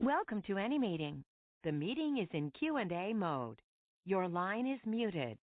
Welcome to any meeting. The meeting is in Q&A mode. Your line is muted.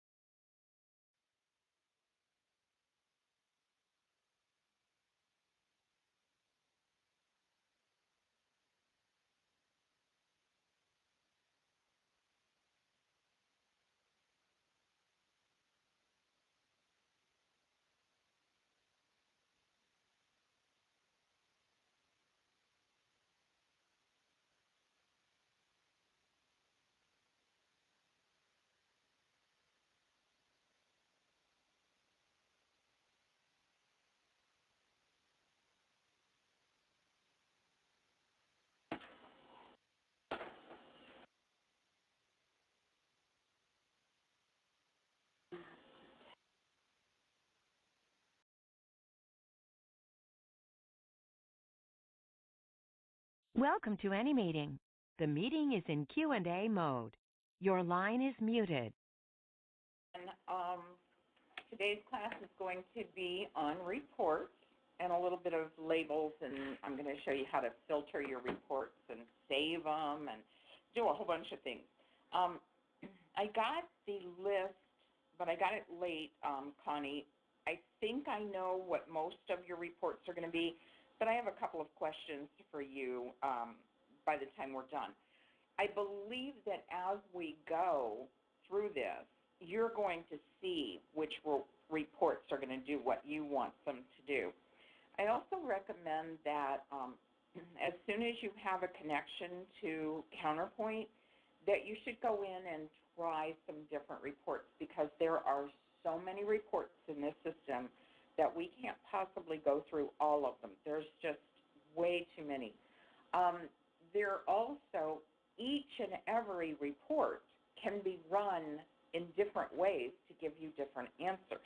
Welcome to any meeting. The meeting is in Q&A mode. Your line is muted. And today's class is going to be on reports and a little bit of labels, and I'm going to show you how to filter your reports and save them and do a whole bunch of things. I got the list, but I got it late, Connie. I think I know what most of your reports are going to be, but I have a couple of questions for you by the time we're done. I believe that as we go through this, you're going to see which reports are going to do what you want them to do. I also recommend that as soon as you have a connection to Counterpoint, that you should go in and try some different reports, because there are so many reports in this system that we can't possibly go through all of them. There's just way too many. There also, each and every report can be run in different ways to give you different answers.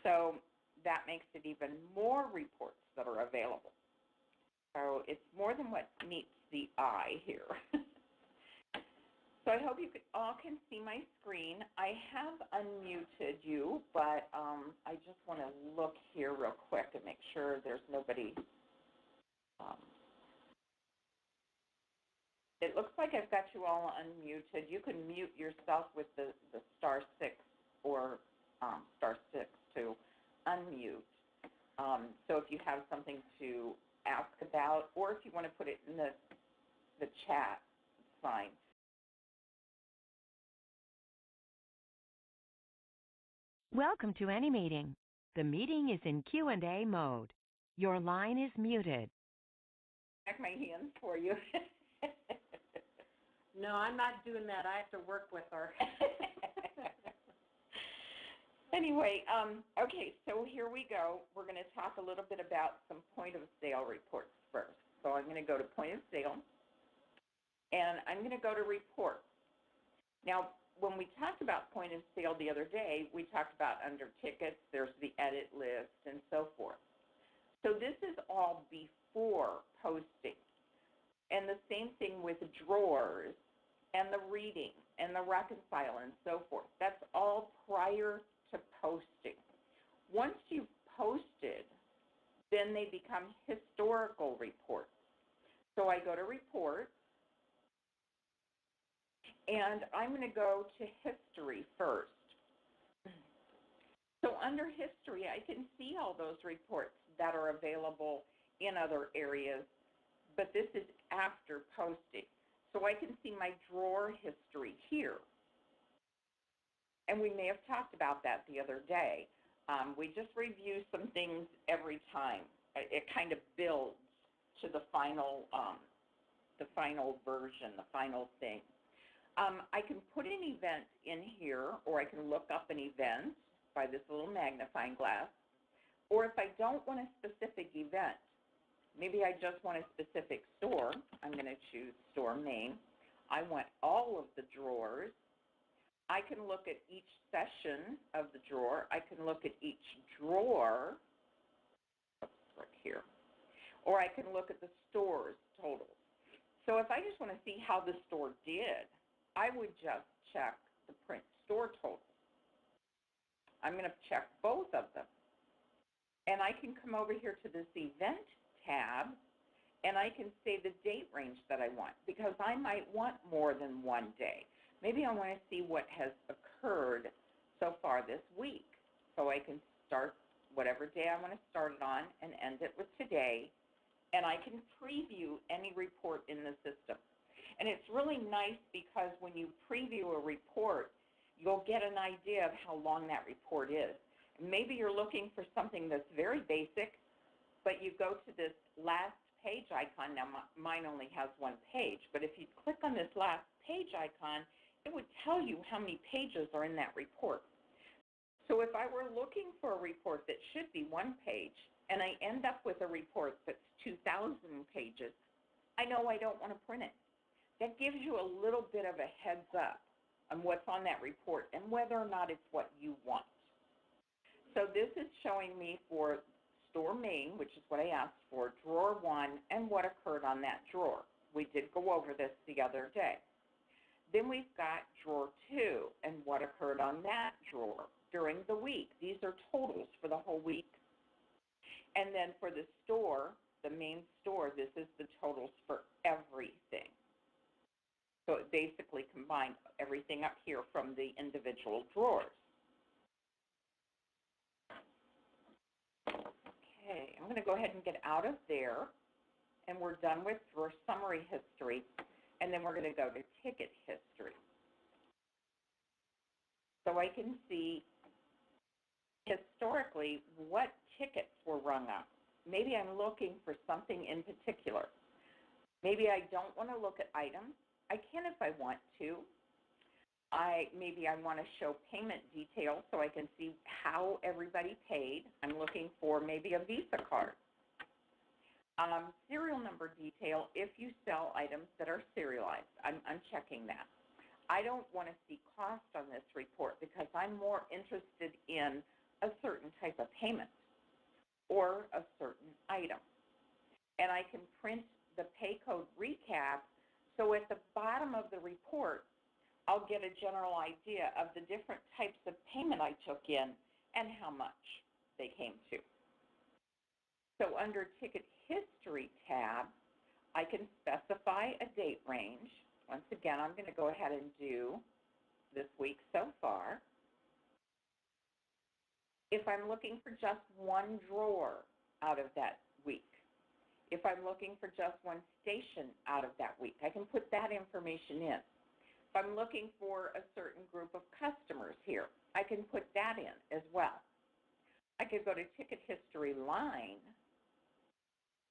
So that makes it even more reports that are available. So it's more than what meets the eye here. So I hope you all can see my screen. I have unmuted you, but I just want to look here real quick and make sure there's nobody. It looks like I've got you all unmuted. You can mute yourself with the *6 or *6 to unmute. So if you have something to ask about, or if you want to put it in the chat, it's fine. Welcome to any meeting. The meeting is in Q&A mode. Your line is muted. Back my hands for you. No, I'm not doing that. I have to work with her. Anyway, okay, so here we go. We're going to talk a little bit about some point of sale reports first. So I'm going to go to point of sale, and I'm going to go to reports. Now, when we talked about point of sale the other day, we talked about under tickets, there's the edit list and so forth. So this is all before posting. And the same thing with drawers and the reading and the reconcile and so forth. That's all prior to posting. Once you've posted, then they become historical reports. So I go to reports, and I'm going to go to history first. So under history, I can see all those reports that are available in other areas, but this is after posting. So I can see my drawer history here. And we may have talked about that the other day. We just review some things every time. It kind of builds to the final version, the final thing. I can put an event in here, or I can look up an event by this little magnifying glass. Or if I don't want a specific event, maybe I just want a specific store, I'm going to choose store name. I want all of the drawers. I can look at each session of the drawer. I can look at each drawer, right here. Or I can look at the store's totals. So if I just want to see how the store did, I would just check the print store totals. I'm going to check both of them. And I can come over here to this event tab, And I can say the date range that I want, because I might want more than one day. Maybe I want to see what has occurred so far this week. So I can start whatever day I want to start it on and end it with today. And I can preview any report in the system. And it's really nice because when you preview a report, you'll get an idea of how long that report is. Maybe you're looking for something that's very basic, but you go to this last page icon. Now, mine only has one page, but if you click on this last page icon, it would tell you how many pages are in that report. So if I were looking for a report that should be one page, and I end up with a report that's 2,000 pages, I know I don't want to print it. That gives you a little bit of a heads up on what's on that report and whether or not it's what you want. So this is showing me for store main, which is what I asked for, drawer 1, and what occurred on that drawer. We did go over this the other day. Then we've got drawer 2 and what occurred on that drawer during the week. These are totals for the whole week. And then for the store, the main store, this is the totals for everything. So it basically combined everything up here from the individual drawers. Okay, I'm going to go ahead and get out of there, and we're done with drawer summary history, and then we're going to go to ticket history. So I can see historically what tickets were rung up. Maybe I'm looking for something in particular. Maybe I don't want to look at items. I can if I want to. Maybe I want to show payment details so I can see how everybody paid. I'm looking for maybe a Visa card. Serial number detail if you sell items that are serialized. I'm checking that. I don't want to see cost on this report because I'm more interested in a certain type of payment or a certain item. And I can print the pay code recap, so at the bottom of the report, I'll get a general idea of the different types of payment I took in and how much they came to. So under Ticket History tab, I can specify a date range. Once again, I'm going to go ahead and do this week so far. If I'm looking for just one drawer out of that week, if I'm looking for just one station out of that week, I can put that information in. If I'm looking for a certain group of customers here, I can put that in as well. I could go to Ticket History line.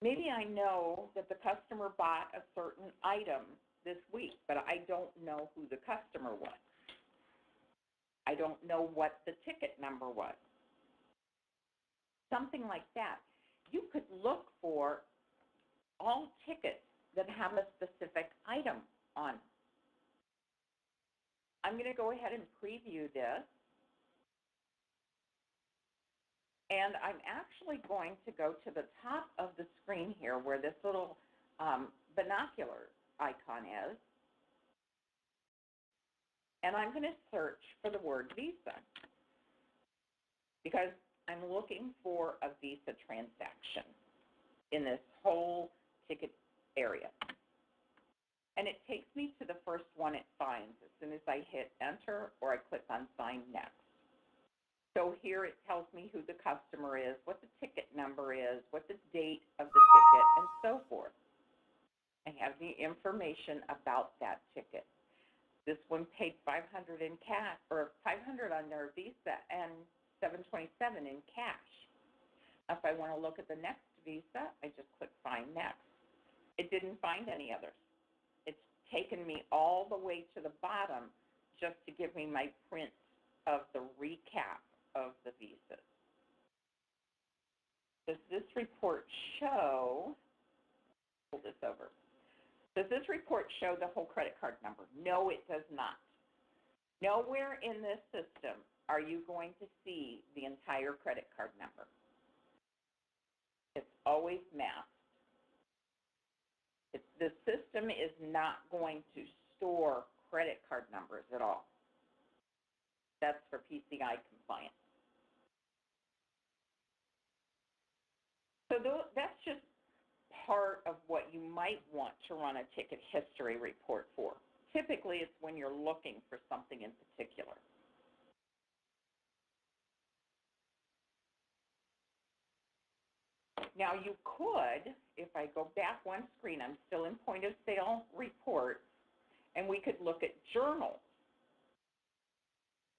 Maybe I know that the customer bought a certain item this week, but I don't know who the customer was. I don't know what the ticket number was. Something like that. You could look for all tickets that have a specific item on them. I'm going to go ahead and preview this. And I'm actually going to go to the top of the screen here where this little binocular icon is. And I'm going to search for the word Visa because I'm looking for a Visa transaction in this whole ticket area. And it takes me to the first one it finds as soon as I hit enter or I click on sign next. So here it tells me who the customer is, what the ticket number is, what the date of the ticket, and so forth. I have the information about that ticket. This one paid $500 in cash, or $500 on their Visa and $727 in cash. If I want to look at the next Visa, I just click find next. It didn't find any others. It's taken me all the way to the bottom just to give me my print of the recap of the visas. Does this report show, pull this over, does this report show the whole credit card number? No, it does not. Nowhere in this system are you going to see the entire credit card number. It's always masked. The system is not going to store credit card numbers at all. That's for PCI compliance. So that's just part of what you might want to run a ticket history report for. Typically, it's when you're looking for something in particular. Now, you could, if I go back one screen, I'm still in point of sale report, and we could look at journals.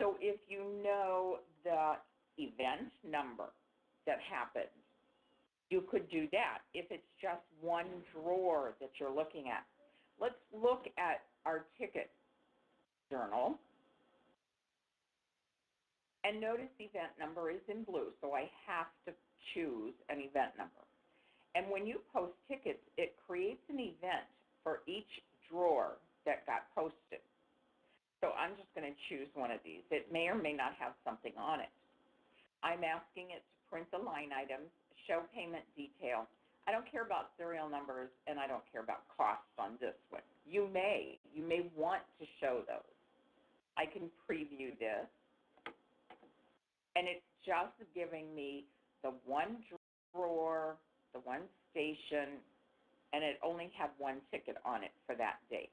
So if you know the event number that happened, you could do that if it's just one drawer that you're looking at. Let's look at our ticket journal. And notice the event number is in blue, so I have to choose an event number. And when you post tickets, it creates an event for each drawer that got posted. So I'm just going to choose one of these. It may or may not have something on it. I'm asking it to print the line items, show payment detail. I don't care about serial numbers, and I don't care about costs on this one. You may want to show those. I can preview this, and it's just giving me the one drawer, the one station, and it only had one ticket on it for that date.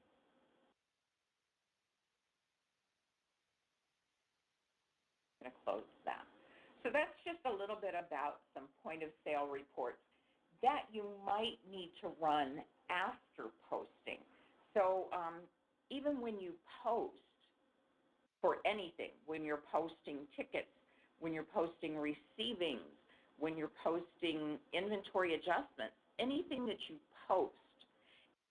I'm going to close that. So that's just a little bit about some point of sale reports that you might need to run after posting. So even when you post for anything, when you're posting tickets, when you're posting receivings, when you're posting inventory adjustments, anything that you post,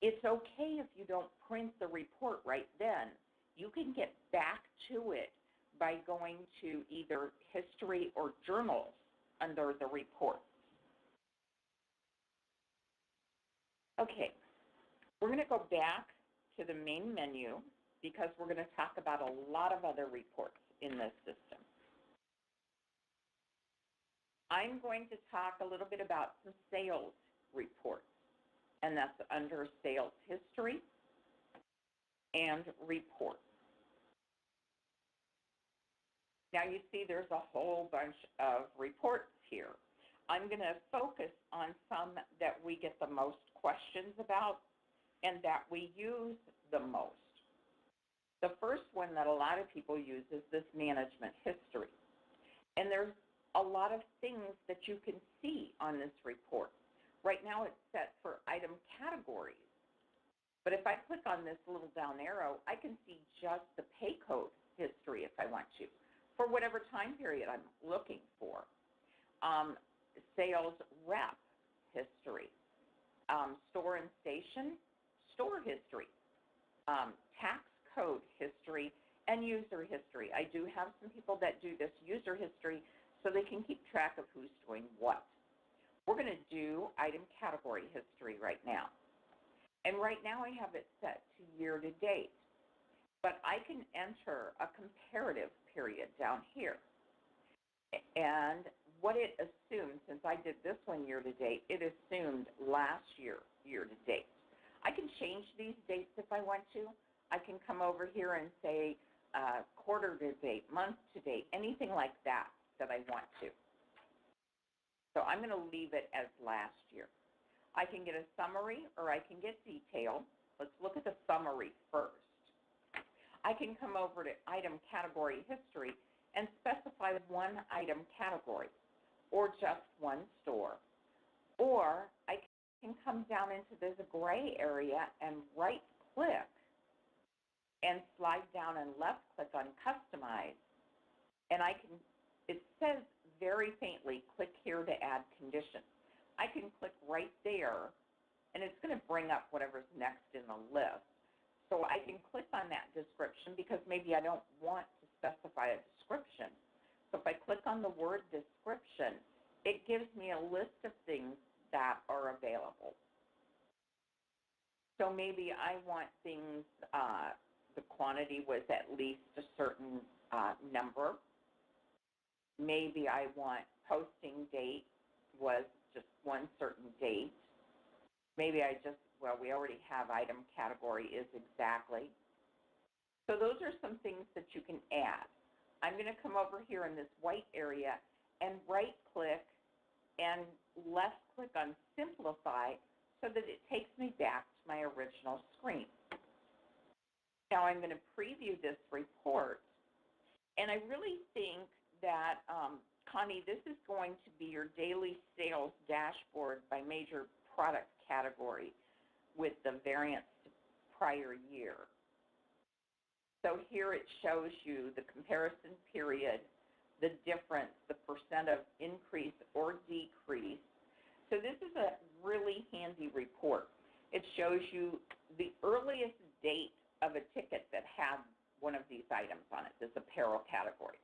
it's okay if you don't print the report right then. You can get back to it by going to either history or journals under the report. Okay, we're going to go back to the main menu because we're going to talk about a lot of other reports in this system. I'm going to talk a little bit about some sales reports, and that's under sales history and reports. Now you see there's a whole bunch of reports here. I'm going to focus on some that we get the most questions about and that we use the most. The first one that a lot of people use is this management history. And there's a lot of things that you can see on this report. Right now it's set for item categories. But if I click on this little down arrow, I can see just the pay code history if I want to, for whatever time period I'm looking for. Sales rep history, store and station, store history, tax code history, and user history. I do have some people that do this user history so they can keep track of who's doing what. We're going to do item category history right now. And right now I have it set to year to date. But I can enter a comparative period down here. And what it assumed, since I did this one year to date, it assumed last year, year to date. I can change these dates if I want to. I can come over here and say quarter to date, month to date, anything like that I want to. So I'm going to leave it as last year. I can get a summary or I can get detail. Let's look at the summary first. I can come over to item category history and specify one item category or just one store. Or I can come down into this gray area and right-click and slide down and left-click on Customize. And it says very faintly, click here to add conditions. I can click right there, and it's going to bring up whatever's next in the list. So I can click on that description because maybe I don't want to specify a description. So if I click on the word description, it gives me a list of things that are available. So maybe I want things, the quantity was at least a certain number. Maybe I want posting date was just one certain date. Maybe I just, well, we already have item category is exactly. So those are some things that you can add. I'm going to come over here in this white area and right-click and left-click on Simplify so that it takes me back to my original screen. Now I'm going to preview this report, and I really think that, Connie, this is going to be your daily sales dashboard by major product category with the variance to prior year. So here it shows you the comparison period, the difference, the percent of increase or decrease. So this is a really handy report. It shows you the earliest date of a ticket that had one of these items on it, this apparel category,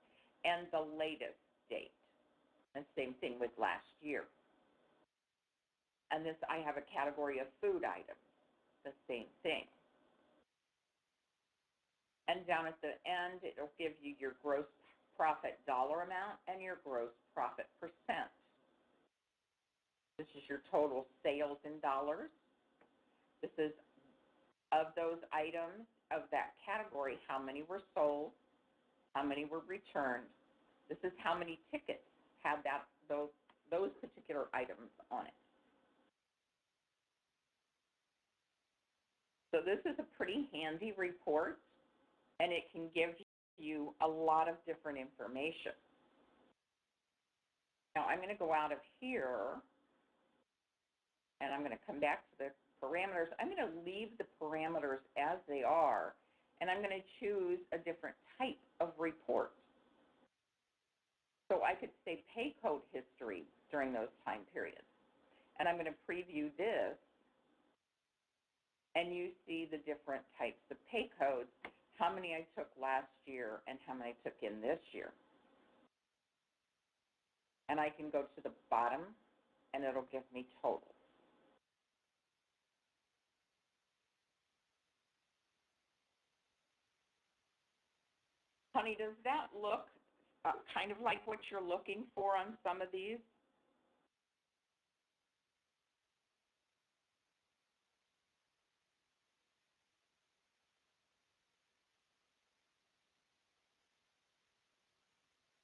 and the latest date. And same thing with last year. And this, I have a category of food items, the same thing. And down at the end, it'll give you your gross profit dollar amount and your gross profit percent. This is your total sales in dollars. This is of those items of that category, how many were sold, how many were returned. This is how many tickets had those particular items on it. So this is a pretty handy report, and it can give you a lot of different information. Now I'm going to go out of here, and I'm going to come back to the parameters. I'm going to leave the parameters as they are, and I'm going to choose a different type of report. So I could say pay code history during those time periods. And I'm going to preview this, and you see the different types of pay codes, how many I took last year and how many I took in this year. And I can go to the bottom, and it'll give me totals. Honey, does that look kind of like what you're looking for on some of these?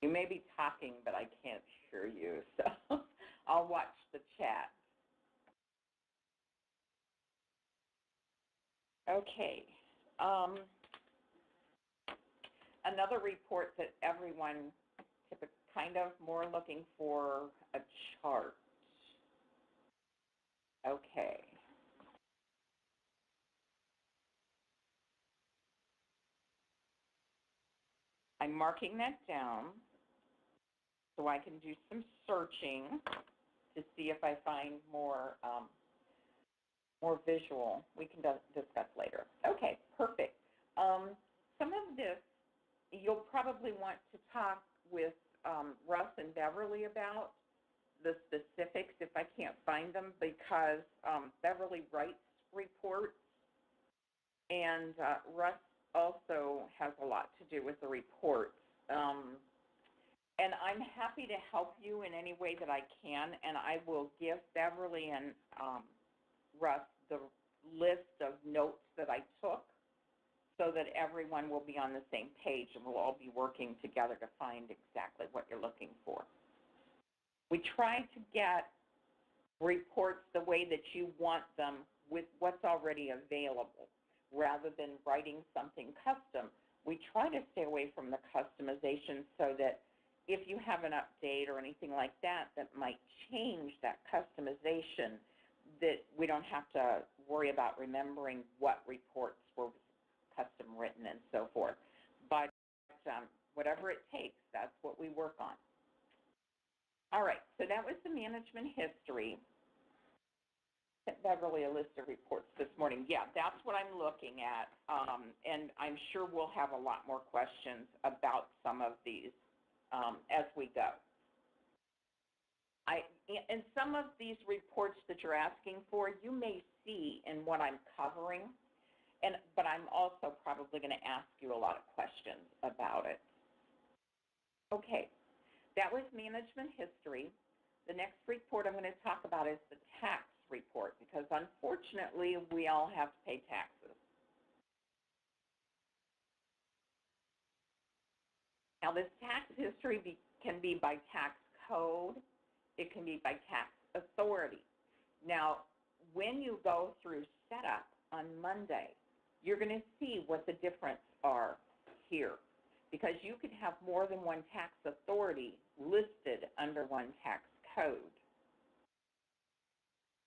You may be talking, but I can't hear you, so I'll watch the chat. Okay. Another report that everyone typically kind of more looking for a chart. Okay. I'm marking that down so I can do some searching to see if I find more more visual. We can discuss later. Okay, perfect. Some of this you'll probably want to talk with Russ and Beverly about the specifics if I can't find them, because Beverly writes reports, and Russ also has a lot to do with the reports. And I'm happy to help you in any way that I can, and I will give Beverly and Russ the list of notes that I took so that everyone will be on the same page and we'll all be working together to find exactly what you're looking for. We try to get reports the way that you want them with what's already available rather than writing something custom. We try to stay away from the customization so that if you have an update or anything like that that might change that customization, that we don't have to worry about remembering what reports were custom written and so forth. But whatever it takes, that's what we work on. All right, so that was the management history. Sent Beverly a list of reports this morning. Yeah, that's what I'm looking at, and I'm sure we'll have a lot more questions about some of these as we go. And some of these reports that you're asking for, you may see in what I'm covering, but I'm also probably going to ask you a lot of questions about it. Okay, that was management history. The next report I'm going to talk about is the tax report, because unfortunately we all have to pay taxes. Now this tax history can be by tax code, it can be by tax authority. Now when you go through setup on Monday, you're going to see what the difference are here, because you could have more than one tax authority listed under one tax code.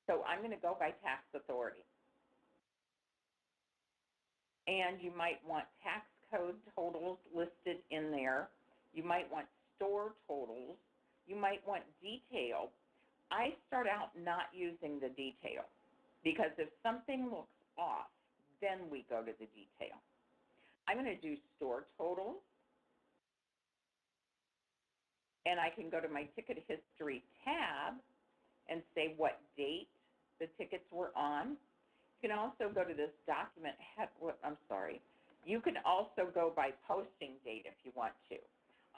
So I'm going to go by tax authority. And you might want tax code totals listed in there. You might want store totals. You might want detail. I start out not using the detail, because if something looks off, then we go to the detail. I'm going to do store totals, and I can go to my ticket history tab and say what date the tickets were on. You can also go to this document, you can also go by posting date if you want to.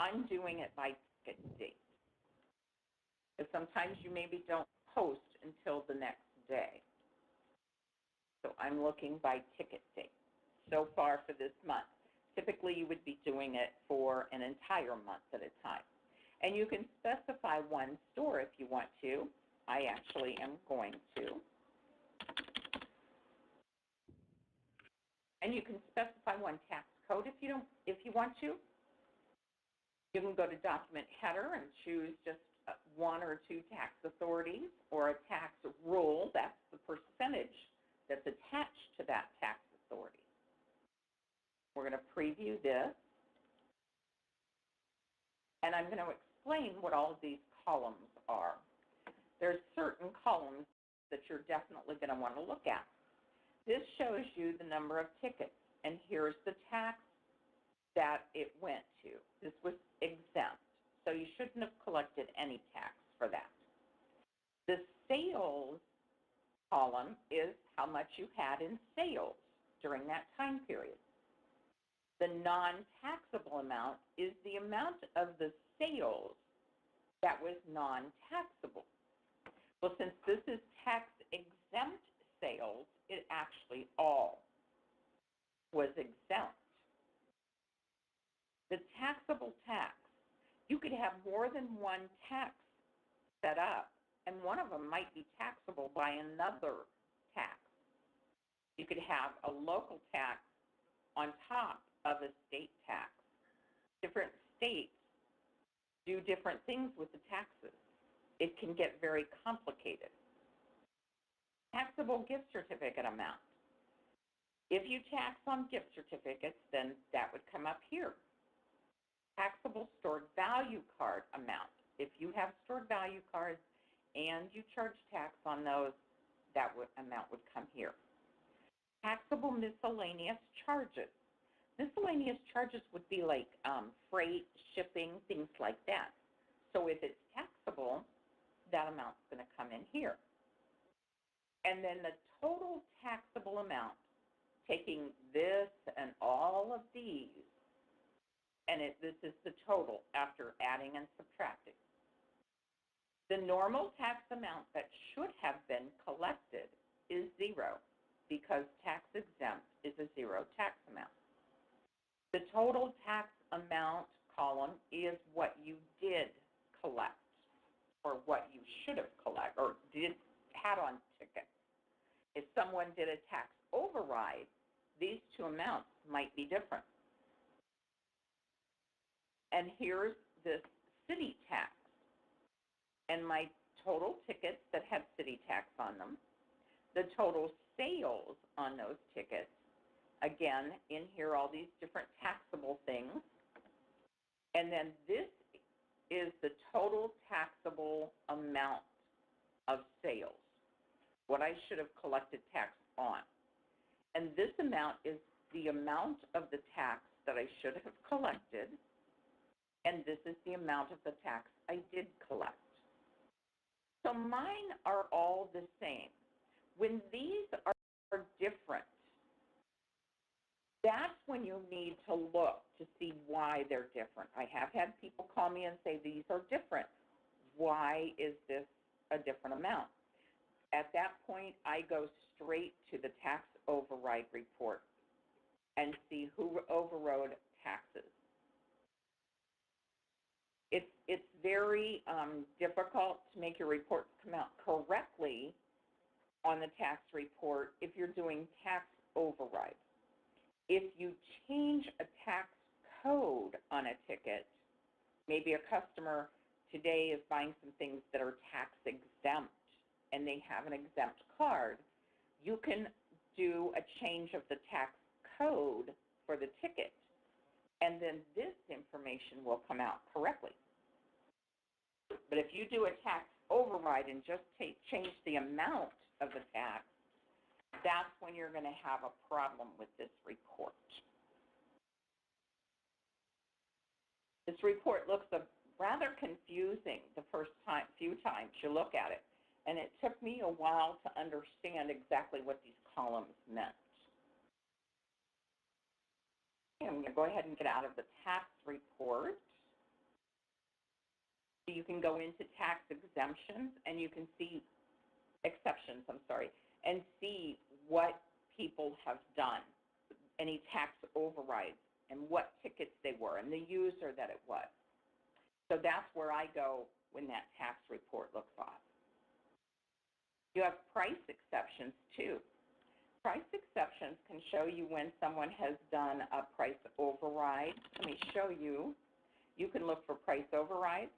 I'm doing it by ticket date, because sometimes you maybe don't post until the next day. So I'm looking by ticket date so far for this month. Typically, you would be doing it for an entire month at a time. And you can specify one store if you want to. I actually am going to. And you can specify one tax code if you want to. You can go to document header and choose just one or two tax authorities, or a tax rule. That's the percentage that's attached to that tax authority. We're going to preview this, and I'm going to explain what all of these columns are. There's certain columns that you're definitely going to want to look at. This shows you the number of tickets, and here's the tax that it went to. This was exempt, so you shouldn't have collected any tax for that. The sales column is how much you had in sales during that time period. The non-taxable amount is the amount of the sales that was non-taxable. Well, since this is tax-exempt sales, it actually all was exempt. The taxable tax, you could have more than one tax set up, and one of them might be taxable by another tax. You could have a local tax on top of a state tax. Different states do different things with the taxes. It can get very complicated. Taxable gift certificate amount. If you tax on gift certificates, then that would come up here. Taxable stored value card amount. If you have stored value cards and you charge tax on those, that amount would come here. Taxable miscellaneous charges. Miscellaneous charges would be like freight, shipping, things like that. So if it's taxable, that amount's going to come in here. And then the total taxable amount, taking this and all of these, and this is the total after adding and subtracting. The normal tax amount that should have been collected is 0, because tax exempt is a 0 tax amount. The total tax amount column is what you did collect, or what you should have collected, or had on tickets. If someone did a tax override, these two amounts might be different. And here's this city tax, and my total tickets that have city tax on them, the total sales on those tickets. Again, in here, all these different taxable things. And then this is the total taxable amount of sales, what I should have collected tax on. And this amount is the amount of the tax that I should have collected, and this is the amount of the tax I did collect. So mine are all the same. When these are different, that's when you need to look to see why they're different. I have had people call me and say, these are different. Why is this a different amount? At that point, I go straight to the tax override report and see who overrode taxes. It's very difficult to make your reports come out correctly on the tax report if you're doing tax overrides. If you change a tax code on a ticket, maybe a customer today is buying some things that are tax exempt and they have an exempt card, you can do a change of the tax code for the ticket, and then this information will come out correctly. But if you do a tax override and just change the amount of the tax, that's when you're going to have a problem with this report. This report looks rather confusing the few times you look at it, and it took me a while to understand exactly what these columns meant. Okay, I'm going to go ahead and get out of the tax report. You can go into tax exemptions, and you can see exceptions, and see what people have done, any tax overrides, and what tickets they were, and the user that it was. So that's where I go when that tax report looks off. You have price exceptions, too. Price exceptions can show you when someone has done a price override. Let me show you. You can look for price overrides.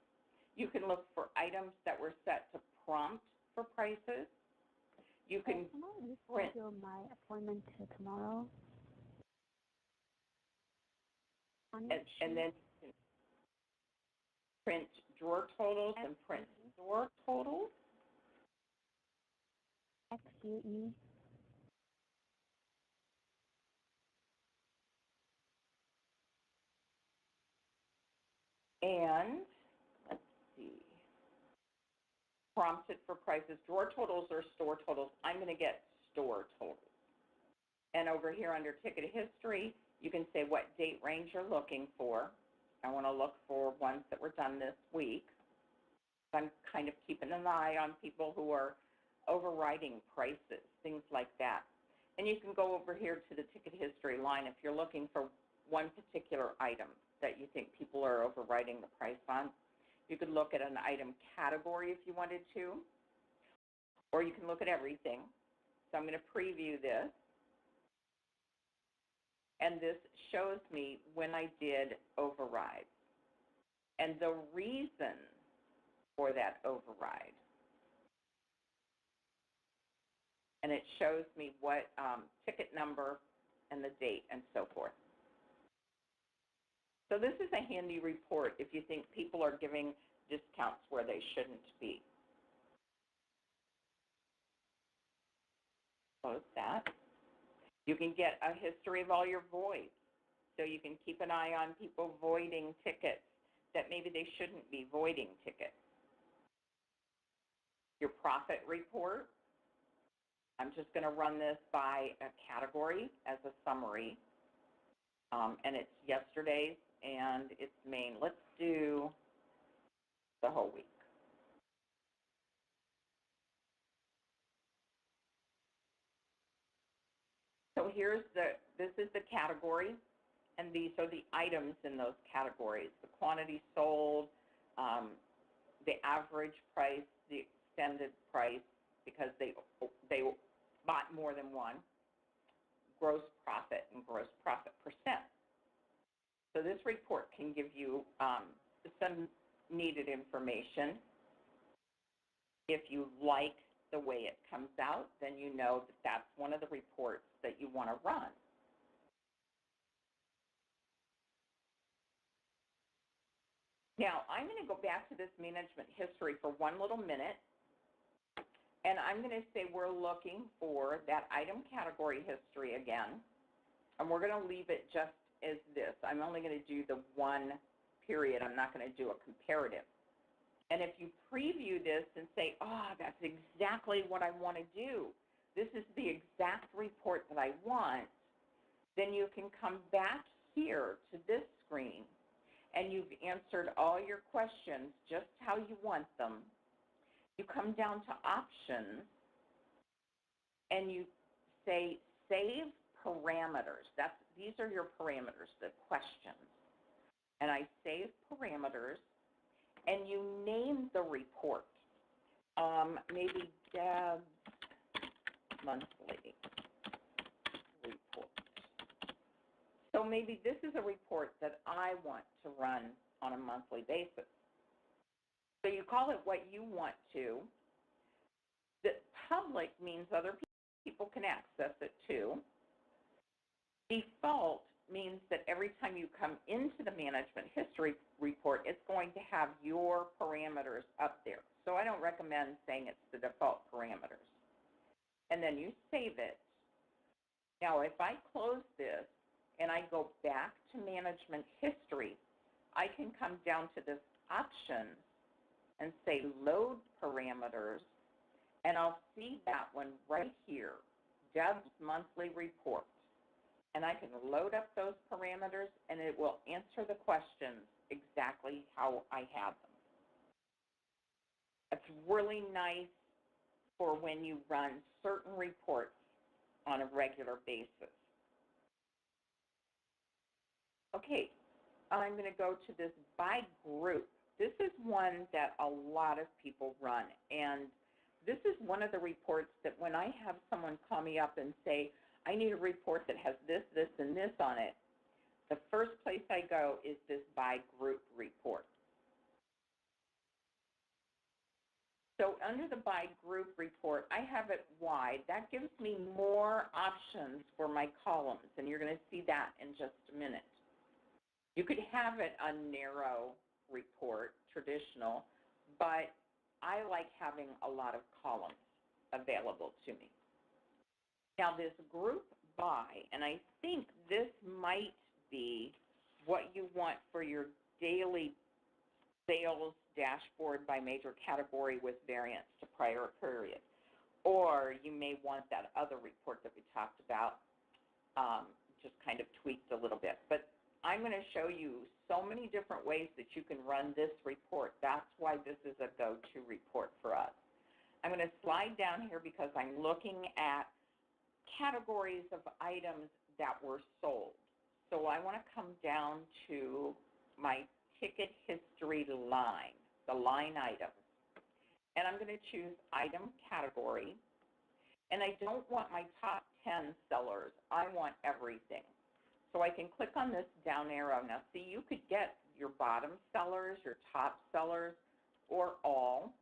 You can look for items that were set to prompt for prices. You can print my appointment tomorrow. and then you can print drawer totals and print store totals. XUE. And let's see, prompted for prices, drawer totals or store totals. I'm going to get store totals. And over here under ticket history, you can say what date range you're looking for. I want to look for ones that were done this week. I'm kind of keeping an eye on people who are overriding prices, things like that. And you can go over here to the ticket history line if you're looking for one particular item that you think people are overriding the price on. You could look at an item category if you wanted to, or you can look at everything. So I'm going to preview this. And this shows me when I did override and the reason for that override. And it shows me what ticket number and the date and so forth. So this is a handy report if you think people are giving discounts where they shouldn't be. Close that. You can get a history of all your voids. So you can keep an eye on people voiding tickets that maybe they shouldn't be voiding tickets. Your profit report. I'm just going to run this by a category as a summary. And it's yesterday's and it's Maine. Let's do the whole week. So this is the category, and these are the items in those categories. The quantity sold, the average price, the extended price, because they bought more than one, gross profit and gross profit percent. So this report can give you some needed information. If you like the way it comes out, then you know that that's one of the reports that you want to run. Now, I'm going to go back to this management history for one little minute, and I'm going to say we're looking for that item category history again, and we're going to leave it just as this. I'm only going to do the one period. I'm not going to do a comparative. And if you preview this and say, oh, that's exactly what I want to do, this is the exact report that I want, then you can come back here to this screen and you've answered all your questions just how you want them. You come down to options and you say save parameters. These are your parameters, the questions. And I save parameters and you name the report. Maybe Deb's monthly report. So maybe this is a report that I want to run on a monthly basis. So you call it what you want to. The public means other people can access it too. Default means that every time you come into the management history report, it's going to have your parameters up there. So I don't recommend saying it's the default parameters. And then you save it. Now, if I close this and I go back to management history, I can come down to this option and say load parameters, and I'll see that one right here, Deb's monthly report. And I can load up those parameters, and it will answer the questions exactly how I have them. It's really nice for when you run certain reports on a regular basis. Okay, I'm going to go to this by group. This is one that a lot of people run, and this is one of the reports that when I have someone call me up and say, I need a report that has this, this, and this on it, the first place I go is this by group report. So under the by group report, I have it wide. That gives me more options for my columns, and you're going to see that in just a minute. You could have it a narrow report, traditional, but I like having a lot of columns available to me. Now this group by, and I think this might be what you want for your daily sales dashboard by major category with variance to prior period. Or you may want that other report that we talked about, just kind of tweaked a little bit. But I'm going to show you so many different ways that you can run this report. That's why this is a go-to report for us. I'm going to slide down here because I'm looking at categories of items that were sold. So I want to come down to my ticket history line, the line items. And I'm going to choose item category. And I don't want my top 10 sellers. I want everything. So I can click on this down arrow. Now, see, you could get your bottom sellers, your top sellers, or all.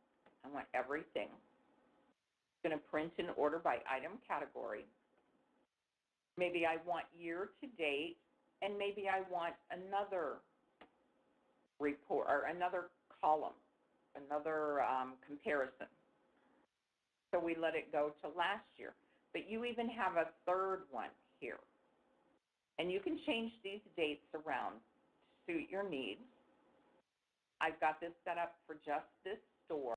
I want everything. I'm going to print in order by item category. Maybe I want year to date, and maybe I want another report or another column, another comparison. So we let it go to last year. But you even have a third one here. And you can change these dates around to suit your needs. I've got this set up for just this store.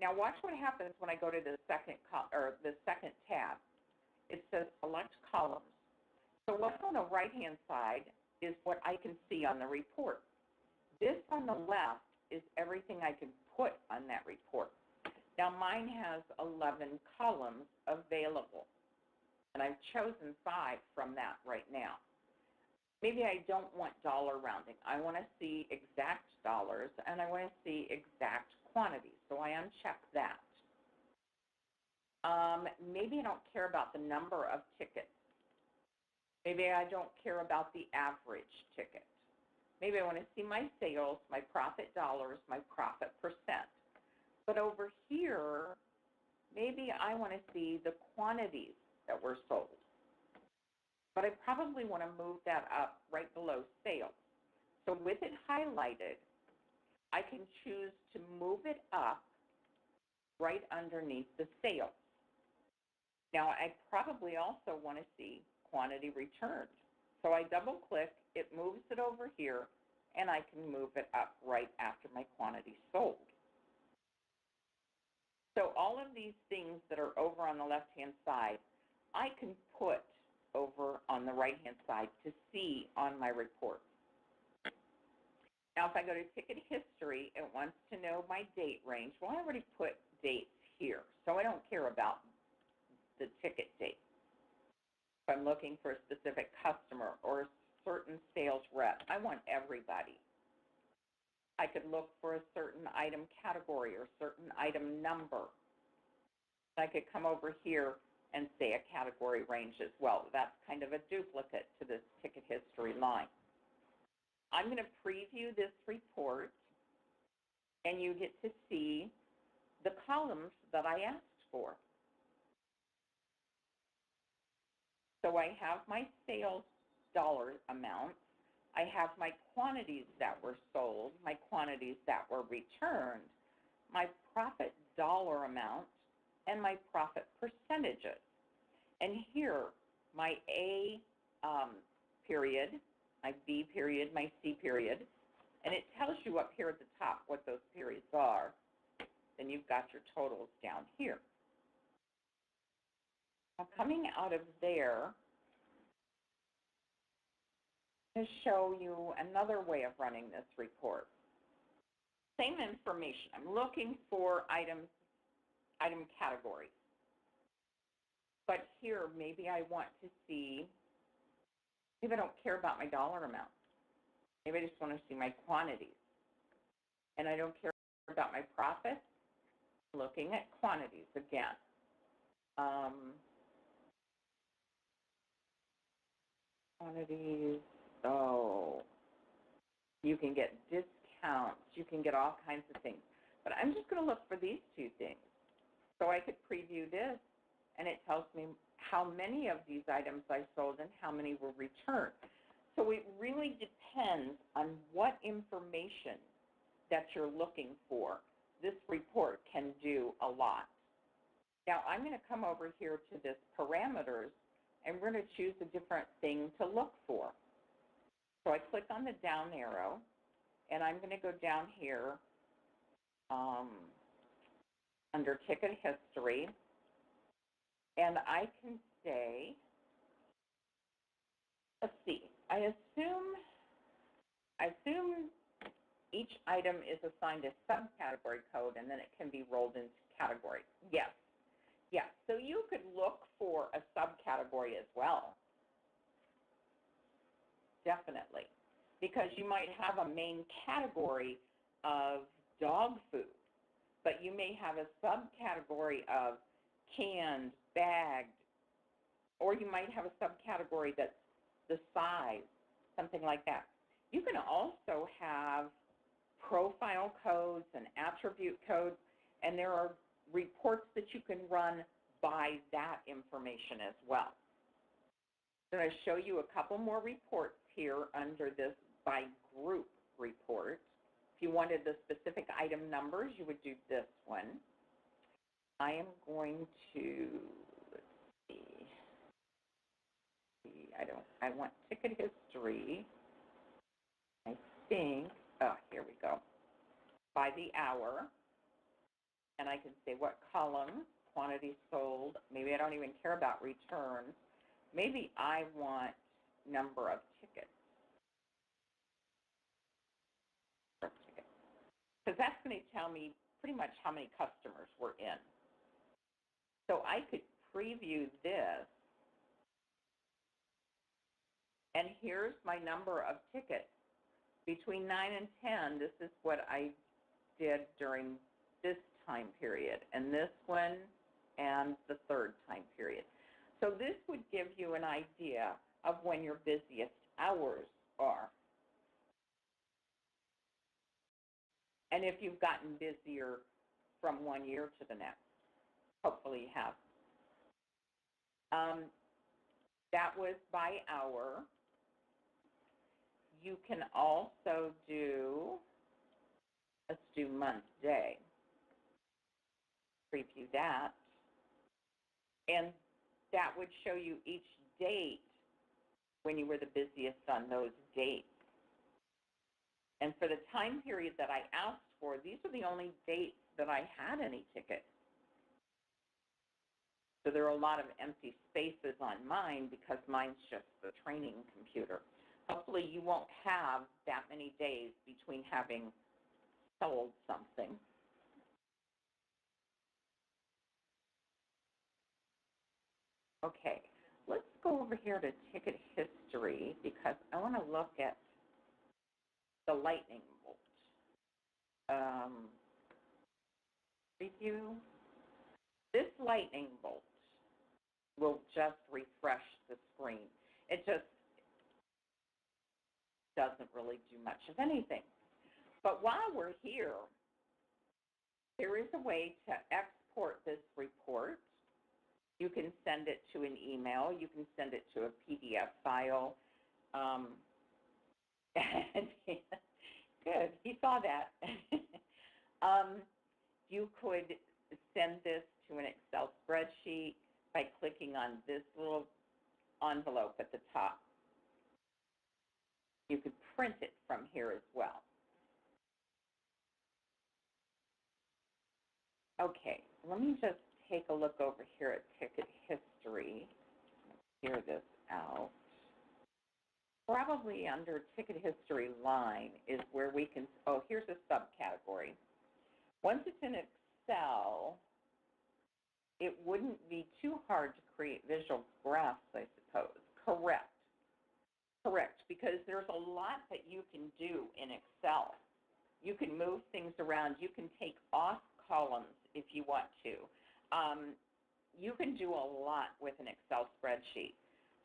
Now watch what happens when I go to the second tab. It says select columns. So what's on the right-hand side is what I can see on the report. This on the left is everything I can put on that report. Now mine has 11 columns available, and I've chosen 5 from that right now. Maybe I don't want dollar rounding. I want to see exact dollars, and I want to see exact quantities, so I uncheck that. Maybe I don't care about the number of tickets. Maybe I don't care about the average ticket. Maybe I want to see my sales, my profit dollars, my profit percent. But over here, maybe I want to see the quantities that were sold. But I probably want to move that up right below sales. So with it highlighted, I can choose to move it up right underneath the sales. Now, I probably also want to see quantity returned. So I double click, it moves it over here, and I can move it up right after my quantity sold. So all of these things that are over on the left-hand side, I can put over on the right-hand side to see on my report. Now, if I go to ticket history, it wants to know my date range. Well, I already put dates here, so I don't care about the ticket date. If I'm looking for a specific customer or a certain sales rep, I want everybody. I could look for a certain item category or certain item number. I could come over here and say a category range as well. That's kind of a duplicate to this ticket history line. I'm going to preview this report, and you get to see the columns that I asked for. So I have my sales dollar amounts. I have my quantities that were sold, my quantities that were returned, my profit dollar amount, and my profit percentages. And here, my A period, my B period, my C period, and it tells you up here at the top what those periods are. Then you've got your totals down here. Now, coming out of there, to show you another way of running this report. Same information. I'm looking for item categories. But here, maybe I want to see, maybe I don't care about my dollar amount. Maybe I just want to see my quantities. And I don't care about my profit. Looking at quantities again. Quantities, oh, you can get discounts, you can get all kinds of things. But I'm just going to look for these two things. So I could preview this, and it tells me how many of these items I sold and how many were returned. So it really depends on what information that you're looking for. This report can do a lot. Now I'm going to come over here to this parameters, and we're going to choose a different thing to look for. So I click on the down arrow, and I'm going to go down here under ticket history, and I can say, let's see, I assume each item is assigned a subcategory code, and then it can be rolled into categories. Yes. Yes, so you could look for a subcategory as well, definitely, because you might have a main category of dog food, but you may have a subcategory of canned, bagged, or you might have a subcategory that's the size, something like that. You can also have profile codes and attribute codes, and there are reports that you can run by that information as well. I'm going to show you a couple more reports here under this by group report. If you wanted the specific item numbers, you would do this one. I am going to, let's see, I want ticket history. I think, oh, here we go, by the hour. And I can say what column, quantity sold. Maybe I don't even care about returns. Maybe I want number of tickets. Because that's going to tell me pretty much how many customers were in. So I could preview this. And here's my number of tickets. Between 9 and 10, this is what I did during this time period, and this one, and the third time period. So this would give you an idea of when your busiest hours are. And if you've gotten busier from one year to the next, hopefully you have. That was by hour. You can also do, let's do month, day. Preview that, and that would show you each date when you were the busiest on those dates. And for the time period that I asked for, these are the only dates that I had any tickets. So there are a lot of empty spaces on mine because mine's just the training computer. Hopefully you won't have that many days between having sold something. Okay, let's go over here to ticket history because I want to look at the lightning bolt. Preview. This lightning bolt will just refresh the screen. It just doesn't really do much of anything. But while we're here, there is a way to export this report. You can send it to an email. You can send it to a PDF file. Good, he saw that. You could send this to an Excel spreadsheet by clicking on this little envelope at the top. You could print it from here as well. Okay, let me just take a look over here at ticket history. Clear this out. Probably under ticket history line is where we can, oh, here's a subcategory. Once it's in Excel, it wouldn't be too hard to create visual graphs, I suppose. Correct. Correct, because there's a lot that you can do in Excel. You can move things around. You can take off columns if you want to. You can do a lot with an Excel spreadsheet.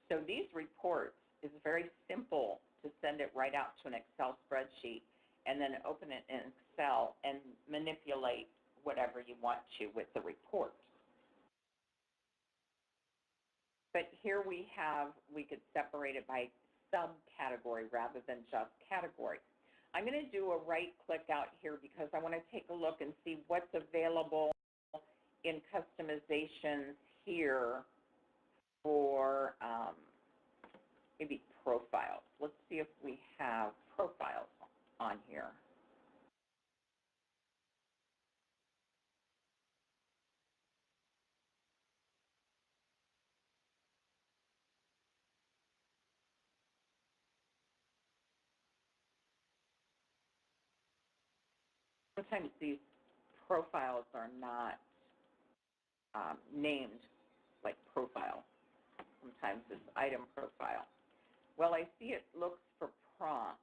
So these reports is very simple to send it right out to an Excel spreadsheet and then open it in Excel and manipulate whatever you want to with the report. But here we could separate it by subcategory rather than just category. I'm going to do a right-click out here because I want to take a look and see what's available in customizations here for maybe profiles. Let's see if we have profiles on here. Sometimes these profiles are not named like profile. Sometimes it's item profile. Well, I see it looks for prompts.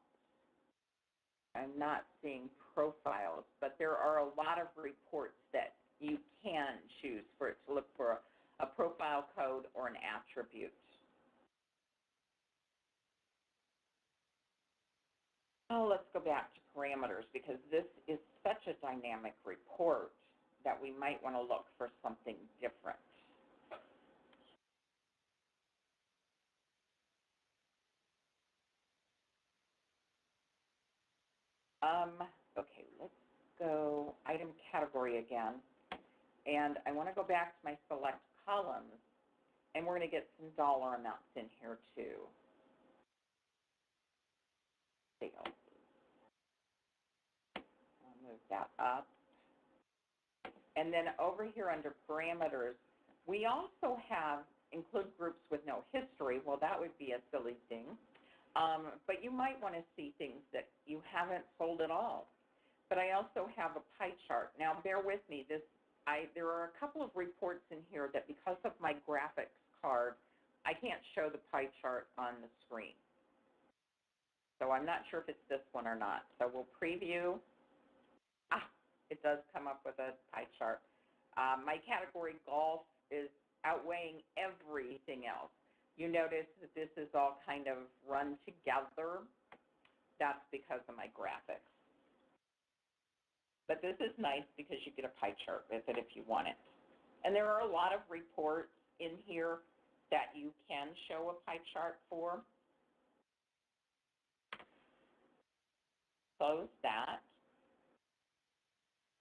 I'm not seeing profiles, but there are a lot of reports that you can choose for it to look for a profile code or an attribute. Oh, let's go back to parameters because this is such a dynamic report that we might want to look for something different. Okay, let's go item category again. And I want to go back to my select columns, and we're going to get some dollar amounts in here too. Sales. I'll move that up. And then over here under parameters, we also have include groups with no history. Well, that would be a silly thing. But you might want to see things that you haven't sold at all. But I also have a pie chart. Now, bear with me. There are a couple of reports in here that because of my graphics card, I can't show the pie chart on the screen. So I'm not sure if it's this one or not. So we'll preview. It does come up with a pie chart. My category golf is outweighing everything else. You notice that this is all kind of run together. That's because of my graphics. But this is nice because you get a pie chart with it if you want it. And there are a lot of reports in here that you can show a pie chart for. Close that.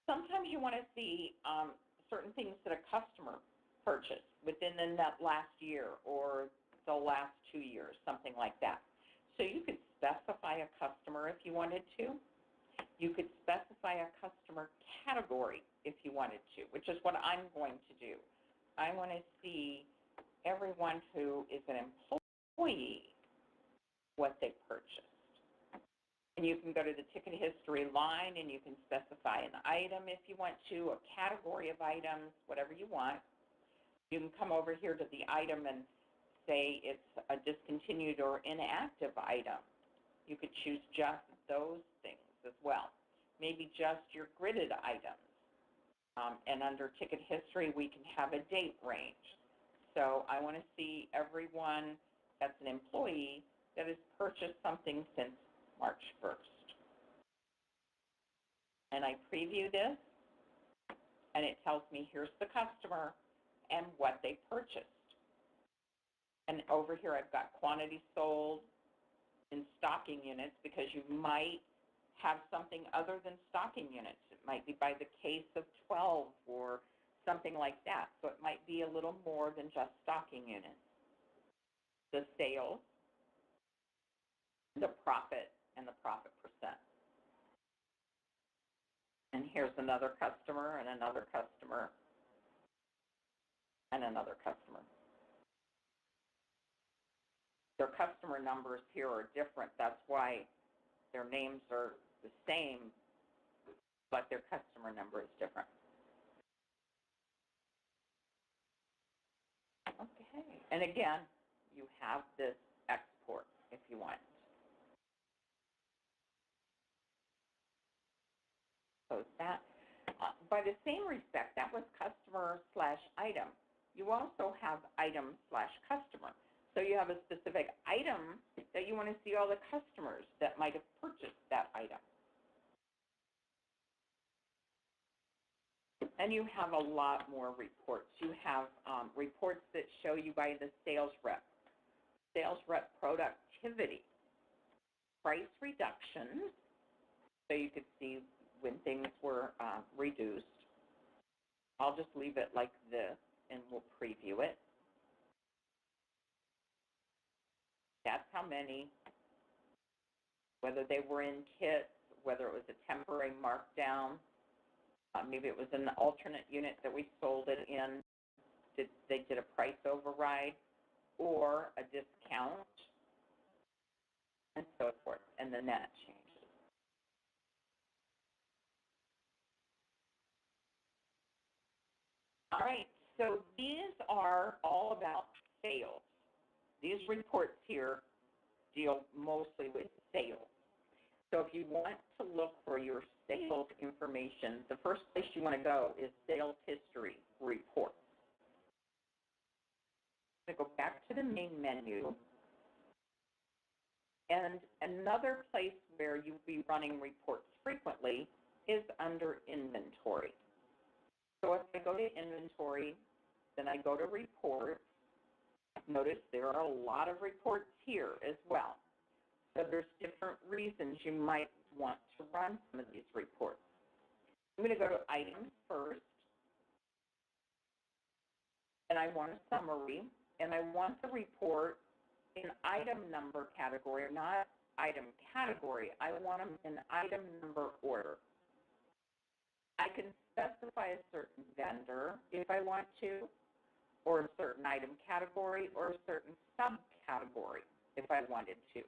Sometimes you want to see certain things that a customer purchased within the last year or the last 2 years, something like that. So you could specify a customer if you wanted to. You could specify a customer category if you wanted to, which is what I'm going to do. I want to see everyone who is an employee, what they purchased. And you can go to the ticket history line and you can specify an item if you want to, a category of items, whatever you want. You can come over here to the item and say it's a discontinued or inactive item. You could choose just those things as well. Maybe just your gridded items. And under ticket history, we can have a date range. So I want to see everyone that's an employee that has purchased something since March 1st. And I preview this, and it tells me here's the customer and what they purchased. And over here I've got quantity sold in stocking units, because you might have something other than stocking units. It might be by the case of 12 or something like that. So it might be a little more than just stocking units. The sales, the profit, and the profit percent. And here's another customer and another customer and another customer. Their customer numbers here are different. That's why their names are the same, but their customer number is different. Okay. And again, you have this export if you want. Close that. By the same respect, that was customer/item. You also have item/customer. So you have a specific item that you want to see all the customers that might have purchased that item. And you have a lot more reports. You have reports that show you by the sales rep productivity, price reductions, so you could see when things were reduced. I'll just leave it like this, and we'll preview it. That's how many, whether they were in kits, whether it was a temporary markdown, maybe it was an alternate unit that we sold it in, they did a price override or a discount, and so forth, and the net changes. All right, so these are all about sales. These reports here deal mostly with sales. So if you want to look for your sales information, the first place you want to go is Sales History Reports. I'm going to go back to the main menu. And another place where you'll be running reports frequently is under Inventory. So if I go to Inventory, then I go to Reports. Notice there are a lot of reports here as well. So there's different reasons you might want to run some of these reports. I'm going to go to Items first, and I want a summary, and I want the report in item number category, not item category. I want them in item number order. I can specify a certain vendor if I want to, or a certain item category, or a certain subcategory if I wanted to.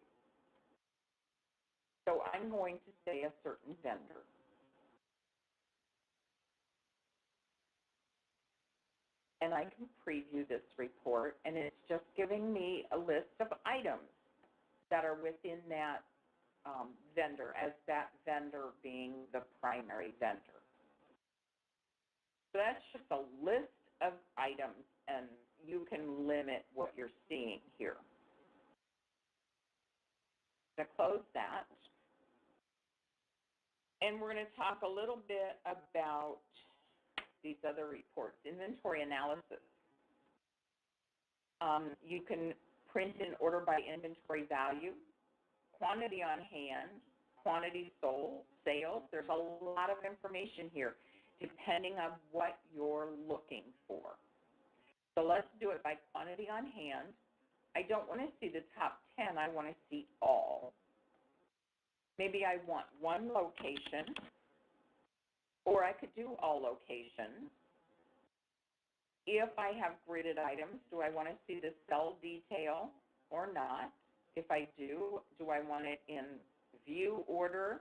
So I'm going to say a certain vendor. And I can preview this report, and it's just giving me a list of items that are within that vendor, as that vendor being the primary vendor. So that's just a list of items, and you can limit what you're seeing here. I'm going to close that. And we're going to talk a little bit about these other reports. Inventory analysis. You can print in order by inventory value, quantity on hand, quantity sold, sales. There's a lot of information here depending on what you're looking for. So let's do it by quantity on hand. I don't want to see the top 10. I want to see all. Maybe I want one location, or I could do all locations. If I have gridded items, do I want to see the cell detail or not? If I do I want it in view order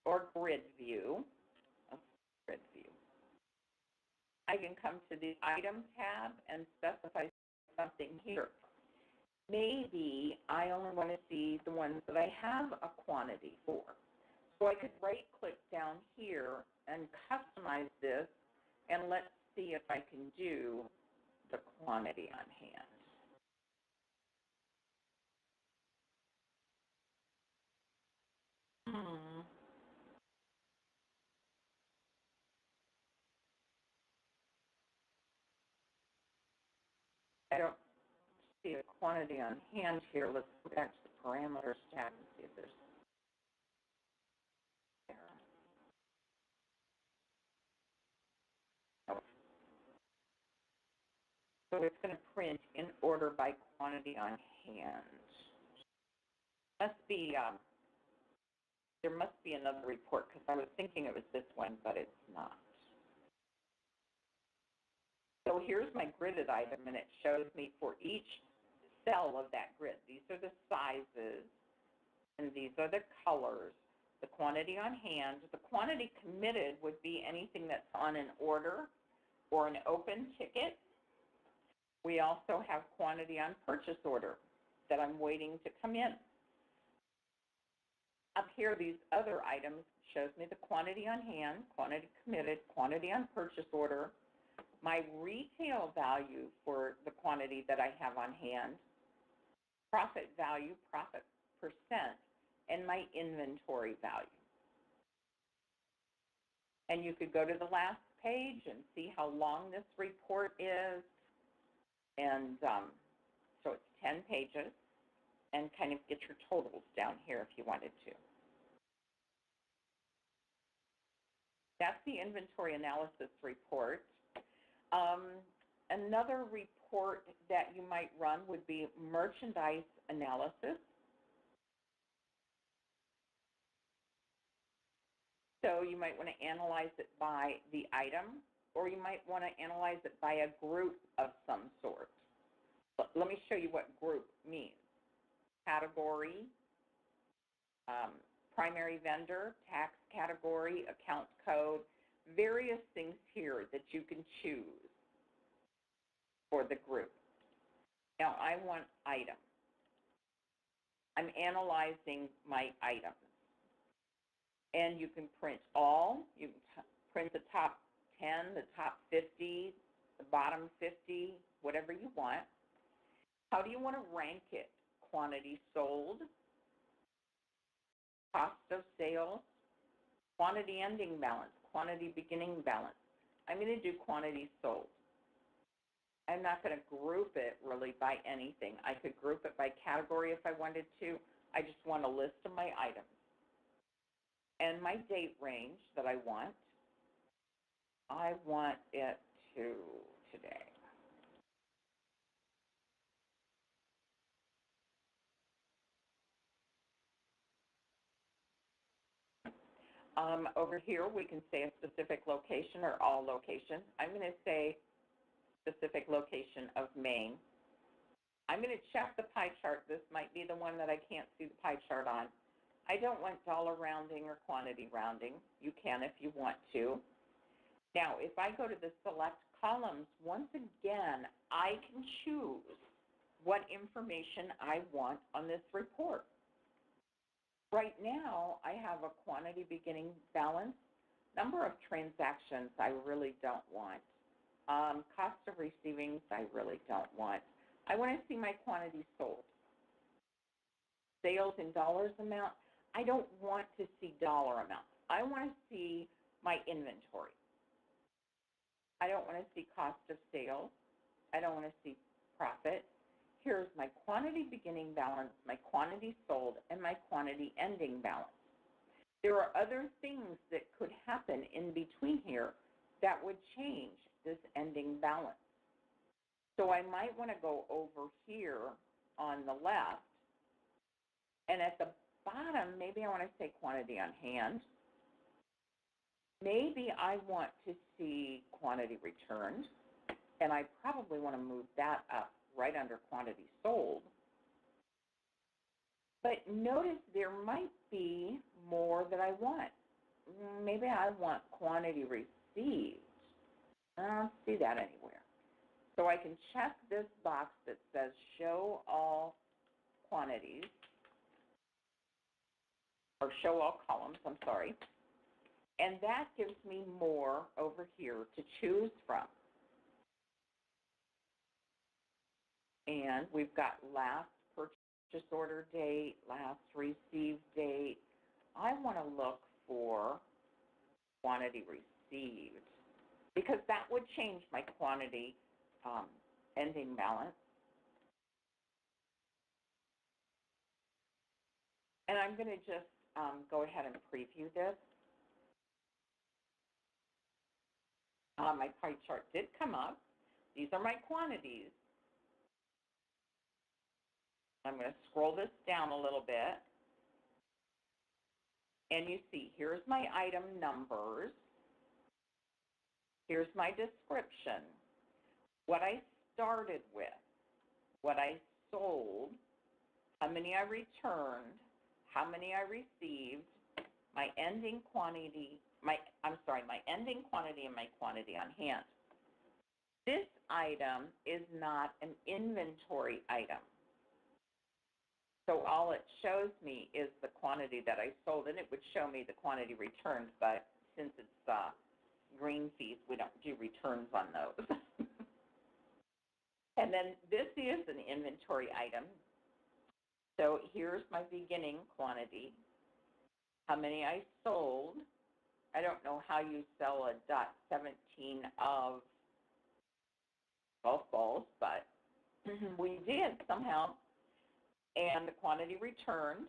or grid view? Grid view. I can come to the item tab and specify something here. Maybe I only want to see the ones that I have a quantity for. So I could right-click down here and customize this And let's see if I can do the quantity on hand. I don't see a quantity on hand here. Let's go back to the parameters tab and see if there's there. Oh. So it's going to print in order by quantity on hand. Must be there must be another report because I was thinking it was this one, but it's not. So here's my gridded item, and it shows me for each cell of that grid. These are the sizes, and these are the colors. The quantity on hand. The quantity committed would be anything that's on an order or an open ticket. We also have quantity on purchase order that I'm waiting to come in. Up here, these other items shows me the quantity on hand, quantity committed, quantity on purchase order, my retail value for the quantity that I have on hand, profit value, profit percent, and my inventory value. And you could go to the last page and see how long this report is. And so it's 10 pages, and kind of get your totals down here if you wanted to. That's the inventory analysis report. Another report that you might run would be merchandise analysis. So you might want to analyze it by the item, or you might want to analyze it by a group of some sort. Let me show you what group means. Category, primary vendor, tax category, account code, various things here that you can choose for the group. Now I want item. I'm analyzing my items. And you can print all. You can print the top 10, the top 50, the bottom 50, whatever you want. How do you want to rank it? Quantity sold, cost of sales, quantity ending balance, quantity beginning balance. I'm going to do quantity sold. I'm not going to group it really by anything. I could group it by category if I wanted to. I just want a list of my items. And my date range that I want it to today. Over here, we can say a specific location or all locations. I'm going to say specific location of Maine. I'm going to check the pie chart. This might be the one that I can't see the pie chart on. I don't want dollar rounding or quantity rounding. You can if you want to. Now, if I go to the select columns, once again, I can choose what information I want on this report. Right now, I have a quantity beginning balance, number of transactions I really don't want, cost of receivings I really don't want. I want to see my quantity sold. Sales in dollars amount, I don't want to see dollar amounts. I want to see my inventory. I don't want to see cost of sales. I don't want to see profit. Here's my quantity beginning balance, my quantity sold, and my quantity ending balance. There are other things that could happen in between here that would change this ending balance. So I might want to go over here on the left, and at the bottom, maybe I want to say quantity on hand. Maybe I want to see quantity returned, and I probably want to move that up right under quantity sold. But notice there might be more that I want. Maybe I want quantity received. I don't see that anywhere. So I can check this box that says show all quantities, or show all columns, I'm sorry. And that gives me more over here to choose from. And we've got last purchase order date, last received date. I want to look for quantity received because that would change my quantity ending balance. And I'm going to just go ahead and preview this. My pie chart did come up. These are my quantities. I'm going to scroll this down a little bit. And you see, here's my item numbers. Here's my description. What I started with, what I sold, how many I returned, how many I received, my ending quantity, my ending quantity and my quantity on hand. This item is not an inventory item. So all it shows me is the quantity that I sold, and it would show me the quantity returned, but since it's green fees, we don't do returns on those. And then this is an inventory item. So here's my beginning quantity, how many I sold. I don't know how you sell a .17 of golf balls, but we did somehow. And the quantity returned,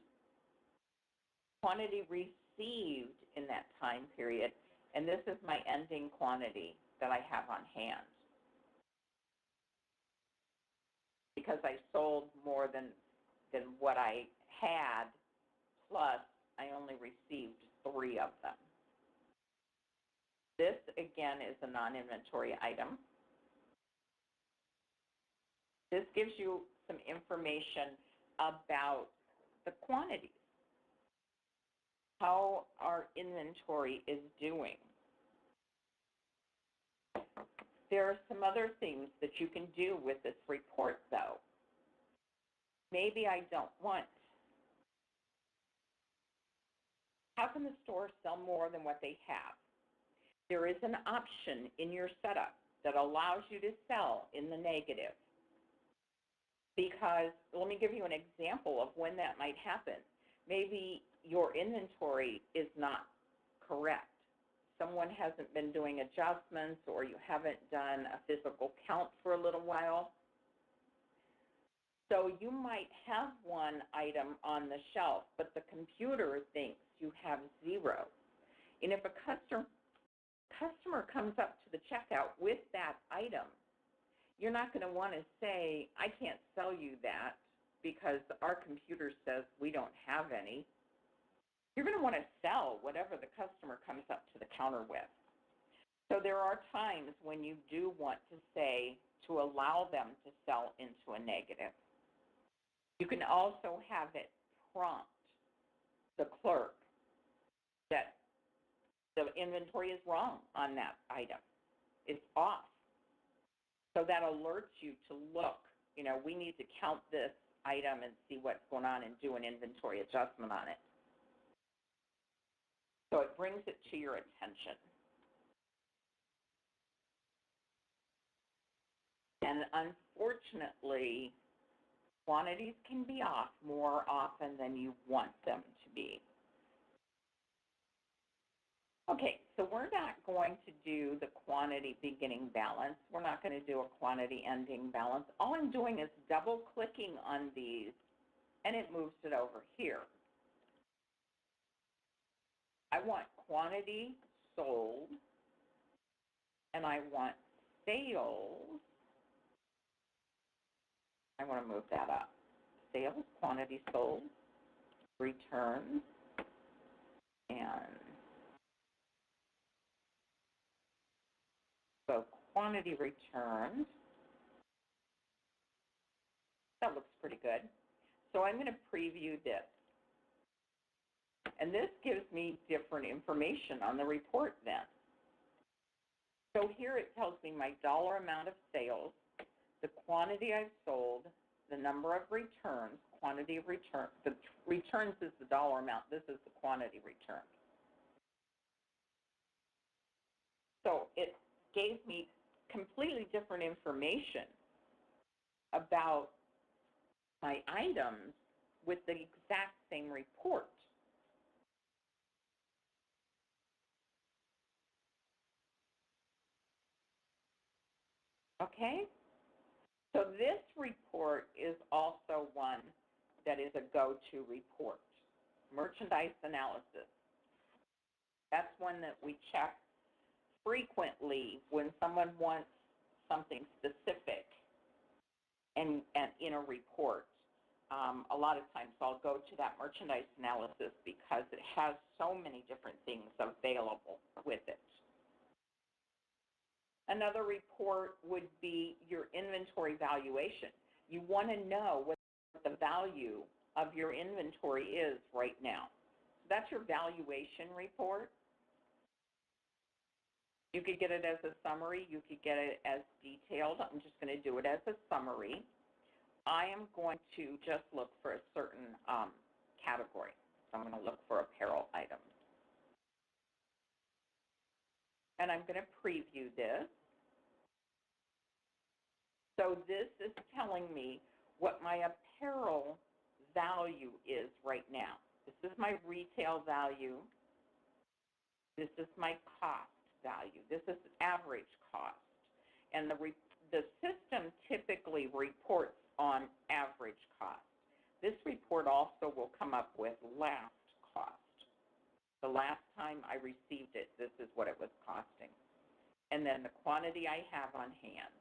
quantity received in that time period, and this is my ending quantity that I have on hand. Because I sold more than what I had, plus I only received 3 of them. This, again, is a non-inventory item. This gives you some information about the quantities, how our inventory is doing. There are some other things that you can do with this report, though. Maybe I don't want. How can the store sell more than what they have? There is an option in your setup that allows you to sell in the negative. Because, let me give you an example of when that might happen. Maybe your inventory is not correct. Someone hasn't been doing adjustments, or you haven't done a physical count for a little while. So you might have one item on the shelf, but the computer thinks you have 0. And if a customer comes up to the checkout with that item, you're not going to want to say, I can't sell you that because our computer says we don't have any. You're going to want to sell whatever the customer comes up to the counter with. So there are times when you do want to say, to allow them to sell into a negative. You can also have it prompt the clerk that the inventory is wrong on that item. It's off. So that alerts you to look, we need to count this item and see what's going on and do an inventory adjustment on it. So it brings it to your attention. And unfortunately, quantities can be off more often than you want them to be. Okay, so we're not going to do the quantity beginning balance. We're not going to do a quantity ending balance. All I'm doing is double-clicking on these, and it moves it over here. I want quantity sold, and I want sales. I want to move that up. Sales, quantity sold, returns, and so quantity returned. That looks pretty good. So I'm going to preview this. And this gives me different information on the report then. So here it tells me my dollar amount of sales, the quantity I've sold, the number of returns, quantity of return. The returns is the dollar amount. This is the quantity returned. So it gave me completely different information about my items with the exact same report. Okay? So this report is also one that is a go-to report. Merchandise analysis. That's one that we check frequently when someone wants something specific and in a report. A lot of times I'll go to that merchandise analysis because it has so many different things available with it. Another report would be your inventory valuation. You want to know what the value of your inventory is right now. So that's your valuation report. You could get it as a summary. You could get it as detailed. I'm just going to do it as a summary. I am going to just look for a certain category. So I'm going to look for apparel items. And I'm going to preview this. So this is telling me what my apparel value is right now. This is my retail value. This is my cost value. This is average cost. And the system typically reports on average cost. This report also will come up with last cost. The last time I received it, this is what it was costing. And then the quantity I have on hand.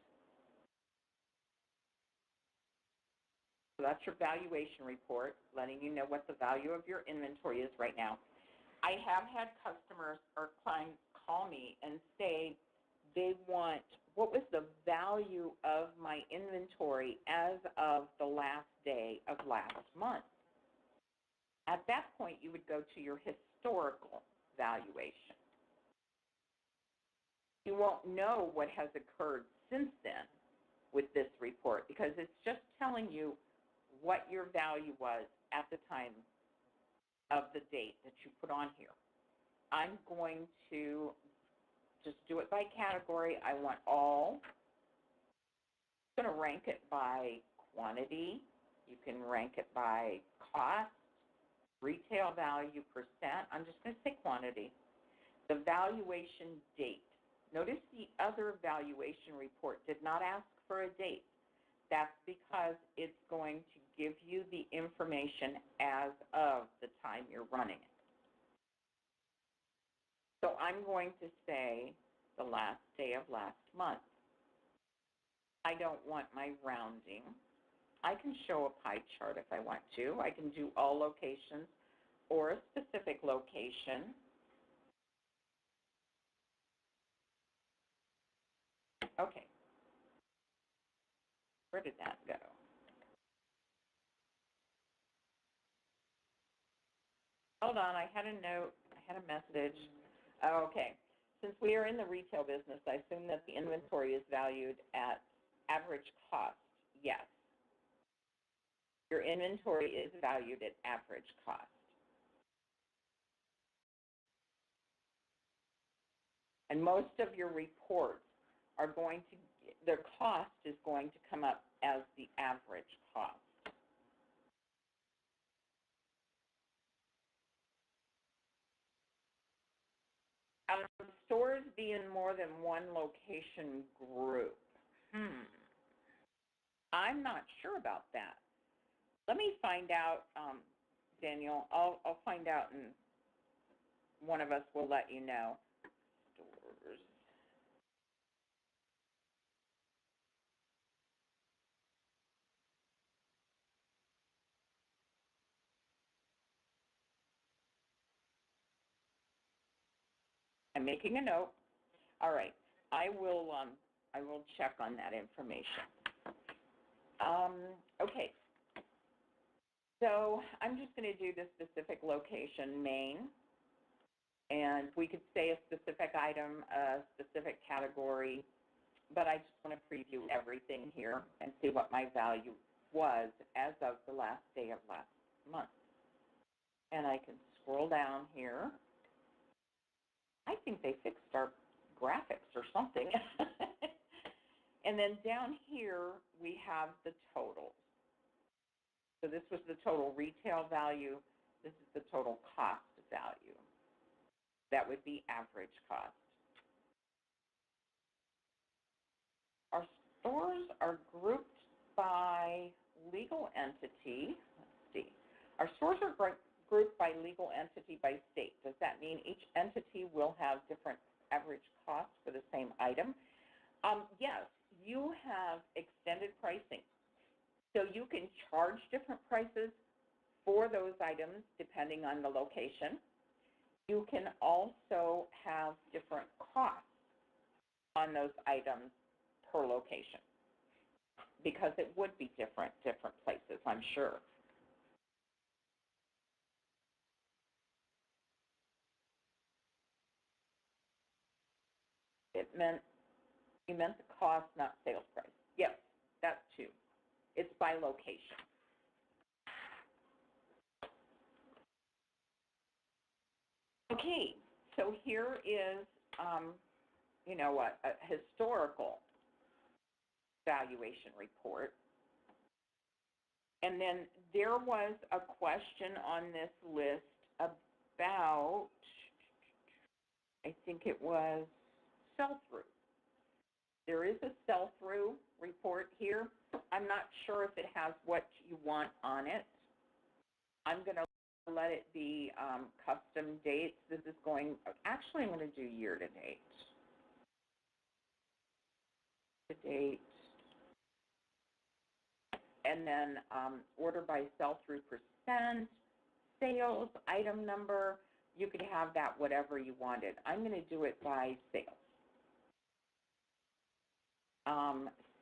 So that's your valuation report, letting you know what the value of your inventory is right now. I have had customers or clients call me and say they want, what was the value of my inventory as of the last day of last month? At that point, you would go to your historical valuation. You won't know what has occurred since then with this report because it's just telling you what your value was at the time of the date that you put on here. I'm going to just do it by category. I want all. I'm going to rank it by quantity. You can rank it by cost, retail value, percent. I'm just going to say quantity. The valuation date. Notice the other valuation report did not ask for a date. That's because it's going to give you the information as of the time you're running it. So I'm going to say the last day of last month. I don't want my rounding. I can show a pie chart if I want to. I can do all locations or a specific location. Okay. Where did that go? Hold on, I had a note, I had a message. Okay, since we are in the retail business, I assume that the inventory is valued at average cost. Yes. Your inventory is valued at average cost. And most of your reports are going to, their cost is going to come up as the average cost. Stores be in more than one location group. I'm not sure about that. Let me find out, Daniel. I'll find out, and one of us will let you know. Stores. I'm making a note. All right, I will check on that information. Okay, so I'm just going to do the specific location, Maine, and we could say a specific item, a specific category, but I just want to preview everything here and see what my value was as of the last day of last month. And I can scroll down here. I think they fixed our graphics or something. And then down here, we have the totals. So this was the total retail value. This is the total cost value. That would be average cost. Our stores are grouped by legal entity. Let's see. Our stores are grouped by legal entity by state. Does that mean each entity will have different average costs for the same item? Yes, you have extended pricing. So you can charge different prices for those items depending on the location. You can also have different costs on those items per location because it would be different places, I'm sure. You meant the cost, not sales price. Yes, that too. It's by location. Okay, so here is, you know, a historical valuation report. And then there was a question on this list about, I think it was sell-through. There is a sell-through report here. I'm not sure if it has what you want on it. I'm going to let it be custom dates. This is going, actually I'm going to do year-to-date. To-date. And then order by sell-through percent, sales, item number. You could have that whatever you wanted. I'm going to do it by sales.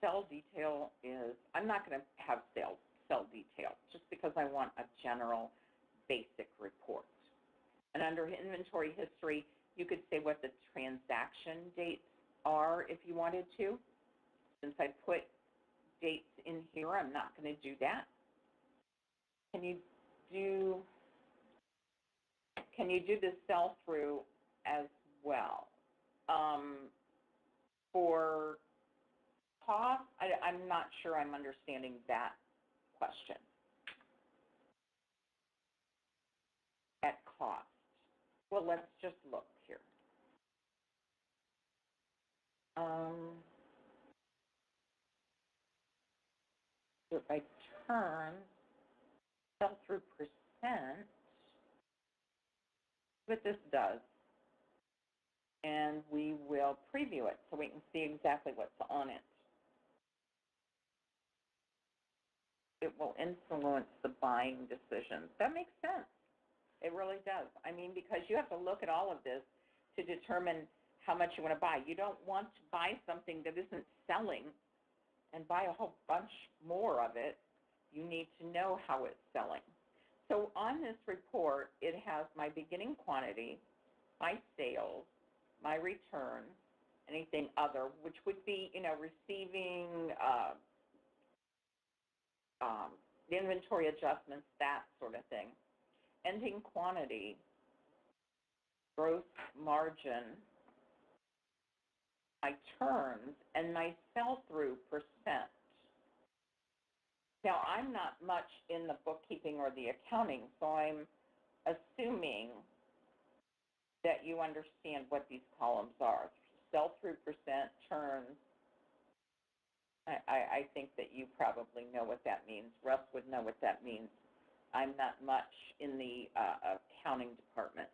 Sell detail is, I'm not going to have sell detail just because I want a general basic report. And under inventory history, you could say what the transaction dates are if you wanted to. Since I put dates in here, I'm not going to do that. Can you do the sell-through as well? For cost, I'm not sure I'm understanding that question. At cost. Well, let's just look here. So if I turn sell-through percent, what this does, and we will preview it so we can see exactly what's on it. It will influence the buying decisions. That makes sense. It really does. I mean, because you have to look at all of this to determine how much you want to buy. You don't want to buy something that isn't selling and buy a whole bunch more of it. You need to know how it's selling. So on this report, it has my beginning quantity, my sales, my return, anything other, which would be, you know, receiving the inventory adjustments, that sort of thing. Ending quantity, gross margin, my turns, and my sell-through percent. Now, I'm not much in the bookkeeping or the accounting, so I'm assuming that you understand what these columns are. Sell-through percent, turns. I think that you probably know what that means. Russ would know what that means. I'm not much in the accounting department.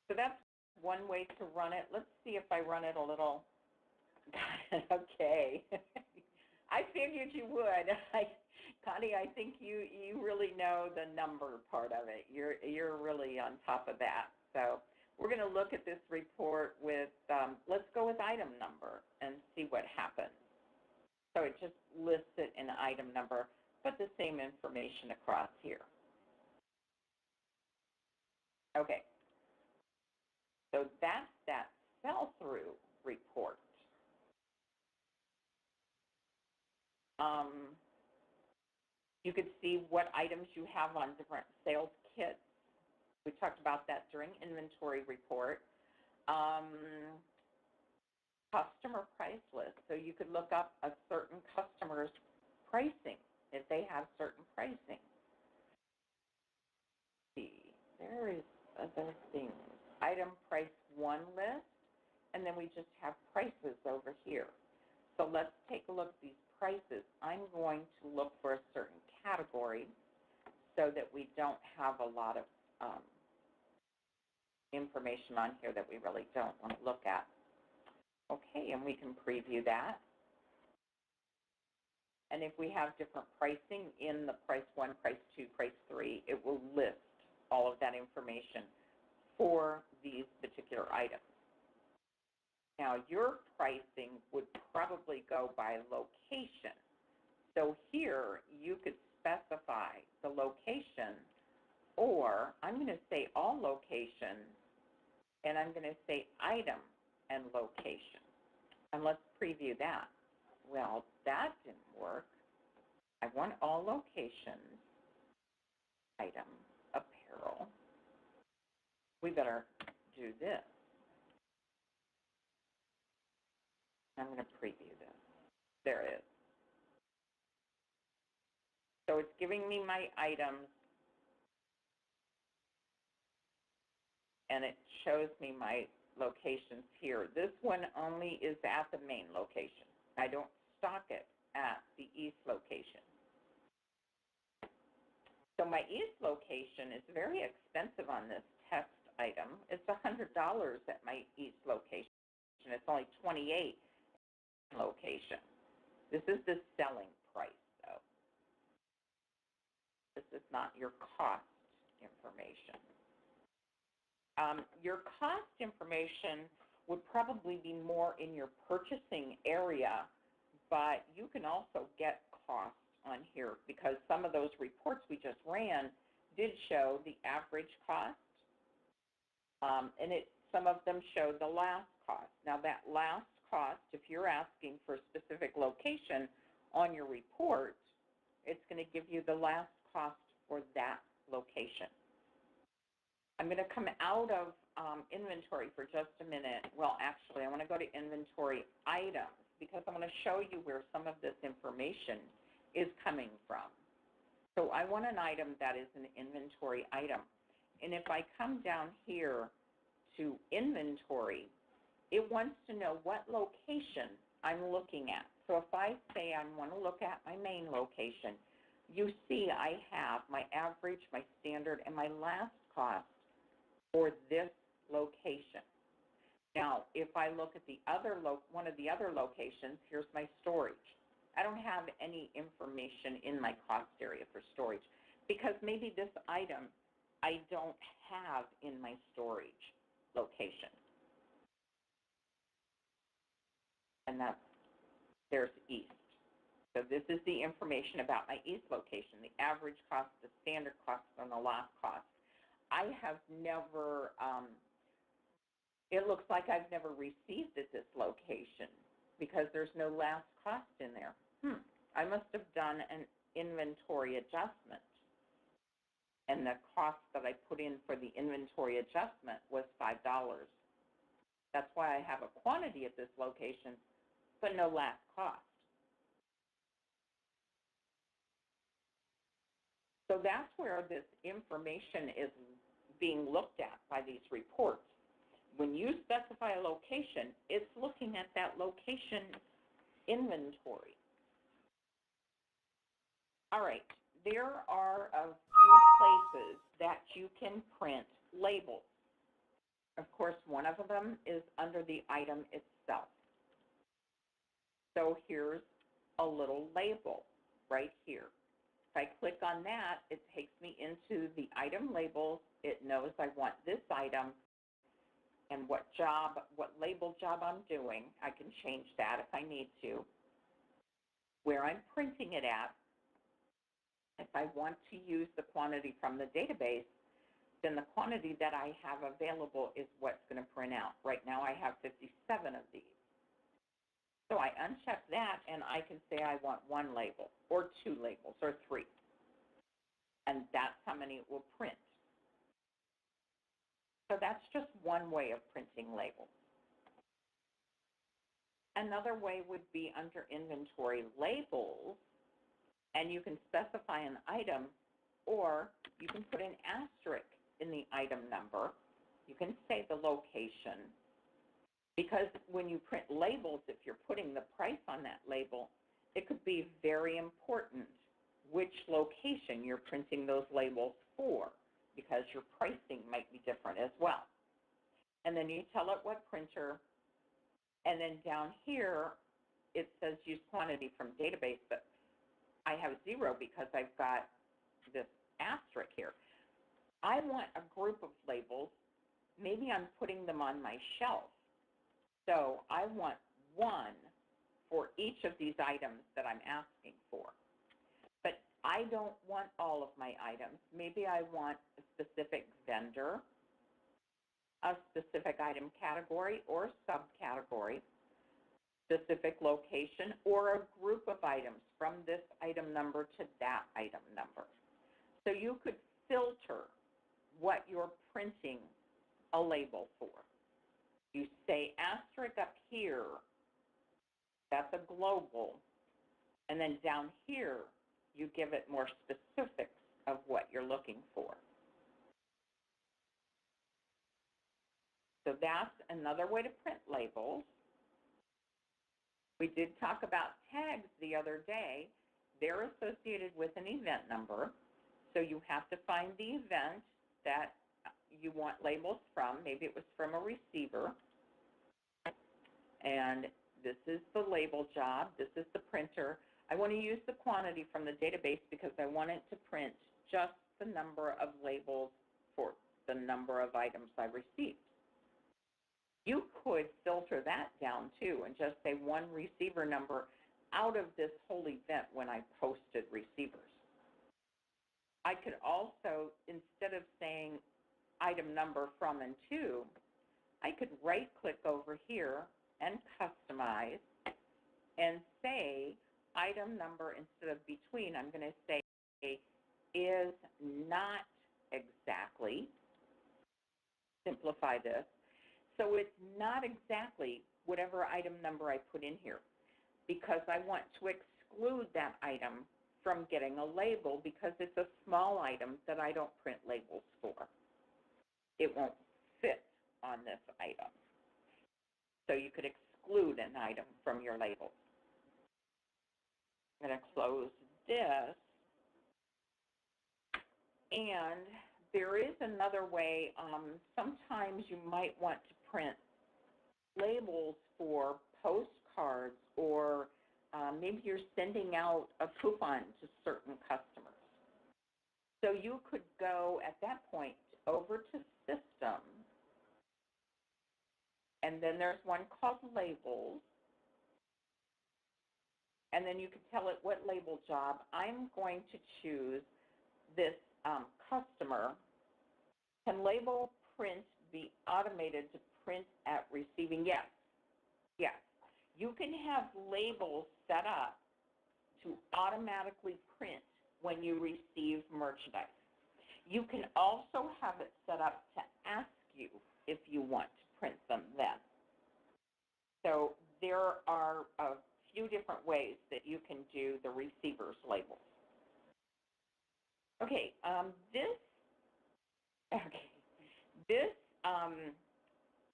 So that's one way to run it. Let's see if I run it a little. Okay. I figured you would. Connie, I think you really know the number part of it. You're really on top of that. So we're going to look at this report with, let's go with item number and see what happens. So it just lists it in item number, put the same information across here. Okay. So that's that sell-through report. You could see what items you have on different sales kits. We talked about that during inventory report. Customer price list. So you could look up a certain customer's pricing if they have certain pricing. Let's see, there is other things. Item price one list, and then we just have prices over here. So let's take a look at these prices. I'm going to look for a certain category so that we don't have a lot of information on here that we really don't want to look at. Okay, and we can preview that. And if we have different pricing in the price 1, price 2, price 3, it will list all of that information for these particular items. Now, your pricing would probably go by location. So here, you could specify the location, or I'm going to say all locations, and I'm going to say item and location. And let's preview that. Well, that didn't work. I want all locations, item, apparel. We better do this. I'm going to preview this. There it is. So it's giving me my items, and it shows me my locations here. This one only is at the main location. I don't stock it at the east location. So my east location is very expensive on this test item. It's $100 at my east location. It's only $28 location. This is the selling price, though. This is not your cost information. Your cost information would probably be more in your purchasing area, but you can also get costs on here because some of those reports we just ran did show the average cost, and some of them showed the last cost. Now that last cost, if you're asking for a specific location on your report, it's going to give you the last cost for that location. I'm going to come out of inventory for just a minute. Well, actually, I want to go to inventory items because I want to show you where some of this information is coming from. So I want an item that is an inventory item. And if I come down here to inventory, it wants to know what location I'm looking at. So if I say I want to look at my main location, you see I have my average, my standard, and my last cost for this location. Now, if I look at the other one of the other locations, here's my storage. I don't have any information in my cost area for storage because maybe this item I don't have in my storage location. And there's east. So this is the information about my east location, the average cost, the standard cost, and the last cost. I have never, it looks like I've never received at this location because there's no last cost in there. I must have done an inventory adjustment, and the cost that I put in for the inventory adjustment was $5. That's why I have a quantity at this location, but no last cost. So that's where this information is being looked at by these reports. When you specify a location, it's looking at that location inventory. All right, there are a few places that you can print labels. Of course, one of them is under the item itself. So here's a little label right here. If I click on that, it takes me into the item labels. It knows I want this item and what label job I'm doing. I can change that if I need to. Where I'm printing it at, if I want to use the quantity from the database, then the quantity that I have available is what's going to print out. Right now I have 57 of these. So I uncheck that, and I can say I want 1 label or 2 labels or 3. And that's how many it will print. So that's just one way of printing labels. Another way would be under inventory labels, and you can specify an item, or you can put an asterisk in the item number. You can say the location, because when you print labels, if you're putting the price on that label, it could be very important which location you're printing those labels for, because your pricing might be different as well. And then you tell it what printer, and then down here it says use quantity from database, but I have 0 because I've got this asterisk here. I want a group of labels. Maybe I'm putting them on my shelf. So I want 1 for each of these items that I'm asking for. But I don't want all of my items. Maybe I want a specific vendor, a specific item category or subcategory, specific location, or a group of items from this item number to that item number. So you could filter what you're printing a label for. You say asterisk up here, that's a global, and then down here you give it more specifics of what you're looking for. So that's another way to print labels. We did talk about tags the other day. They're associated with an event number, so you have to find the event that you want labels from. Maybe it was from a receiver, and this is the label job. This is the printer. I want to use the quantity from the database because I want it to print just the number of labels for the number of items I received. You could filter that down too and just say 1 receiver number out of this whole event when I posted receivers. I could also, instead of saying item number from and to, I could right-click over here and customize and say item number instead of between. I'm going to say is not exactly, simplify this. So it's not exactly whatever item number I put in here, because I want to exclude that item from getting a label because it's a small item that I don't print labels for. It won't fit on this item. So you could exclude an item from your labels. I'm going to close this. And there is another way. Sometimes you might want to print labels for postcards, or maybe you're sending out a coupon to certain customers. So you could go at that point over to System, and then there's one called Labels, and then you can tell it what label job. I'm going to choose this customer. Can label print be automated to print at receiving? Yes. Yes. You can have labels set up to automatically print when you receive merchandise. You can also have it set up to ask you if you want to print them then. So there are a few different ways that you can do the receiver's labels. Okay,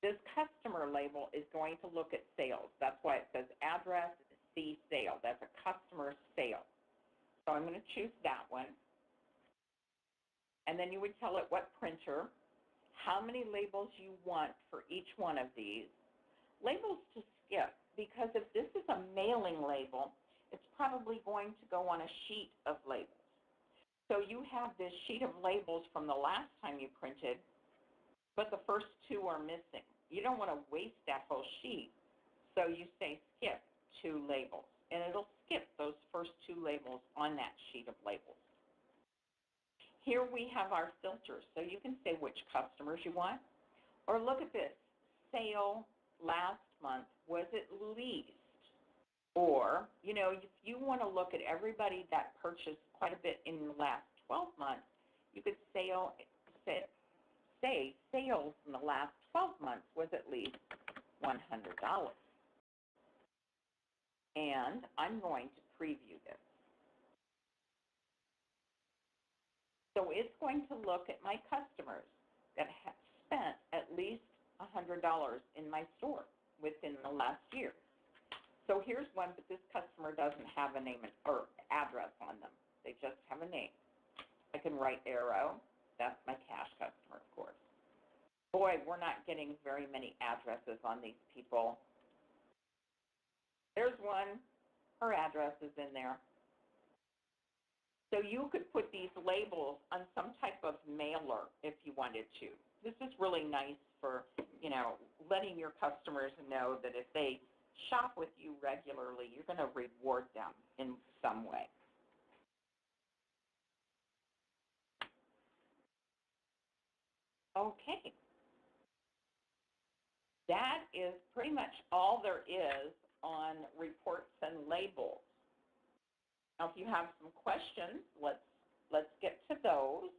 this customer label is going to look at sales. That's why it says address, see sale. That's a customer sale. So I'm going to choose that one. And then you would tell it what printer, how many labels you want for each one of these. Labels to skip, because if this is a mailing label, it's probably going to go on a sheet of labels. So you have this sheet of labels from the last time you printed, but the first 2 are missing. You don't want to waste that whole sheet, so you say skip 2 labels, and it'll skip those first 2 labels on that sheet of labels. Here we have our filters, so you can say which customers you want, or look at this, sale last month, was it least? Or, you know, if you want to look at everybody that purchased quite a bit in the last 12 months, you could say say sales in the last 12 months was at least $100. And I'm going to preview this. So it's going to look at my customers that have spent at least $100 in my store within the last year. So here's one, but this customer doesn't have a name or address on them. They just have a name. I can write arrow. That's my cash customer, of course. Boy, we're not getting very many addresses on these people. There's one. Her address is in there. So you could put these labels on some type of mailer if you wanted to. This is really nice for, you know, letting your customers know that if they shop with you regularly, you're going to reward them in some way. Okay. That is pretty much all there is on reports and labels. Now, if you have some questions, let's get to those.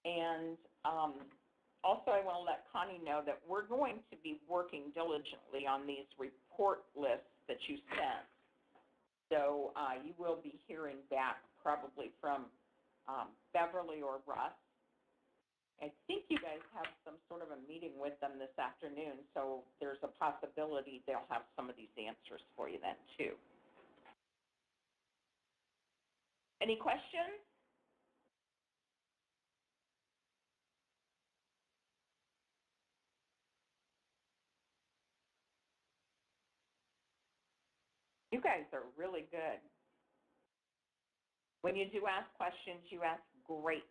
And also, I want to let Connie know that we're going to be working diligently on these report lists that you sent. So you will be hearing back probably from Beverly or Russ. I think you guys have some sort of a meeting with them this afternoon, so there's a possibility they'll have some of these answers for you then, too. Any questions? You guys are really good. When you do ask questions, you ask great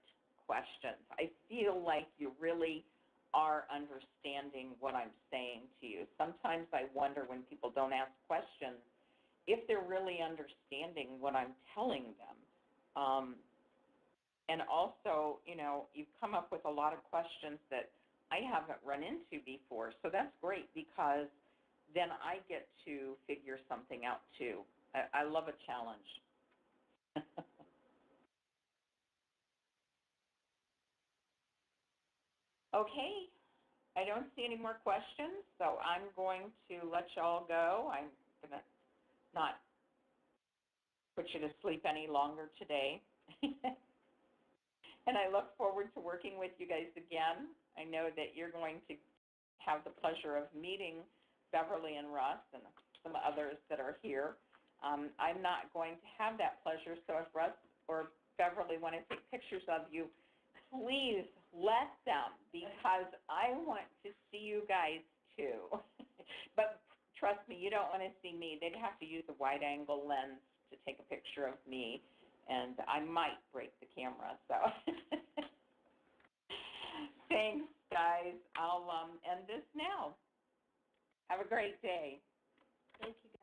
questions. I feel like you really are understanding what I'm saying to you. Sometimes I wonder when people don't ask questions if they're really understanding what I'm telling them. And also, you know, you've come up with a lot of questions that I haven't run into before. So that's great because then I get to figure something out too. I love a challenge. Okay, I don't see any more questions, so I'm going to let y'all go. I'm going to not put you to sleep any longer today. And I look forward to working with you guys again. I know that you're going to have the pleasure of meeting Beverly and Russ and some others that are here. I'm not going to have that pleasure, so if Russ or Beverly want to take pictures of you, please let them, because I want to see you guys too. But trust me, you don't want to see me. They'd have to use a wide-angle lens to take a picture of me, and I might break the camera. So thanks, guys. I'll end this now. Have a great day. Thank you.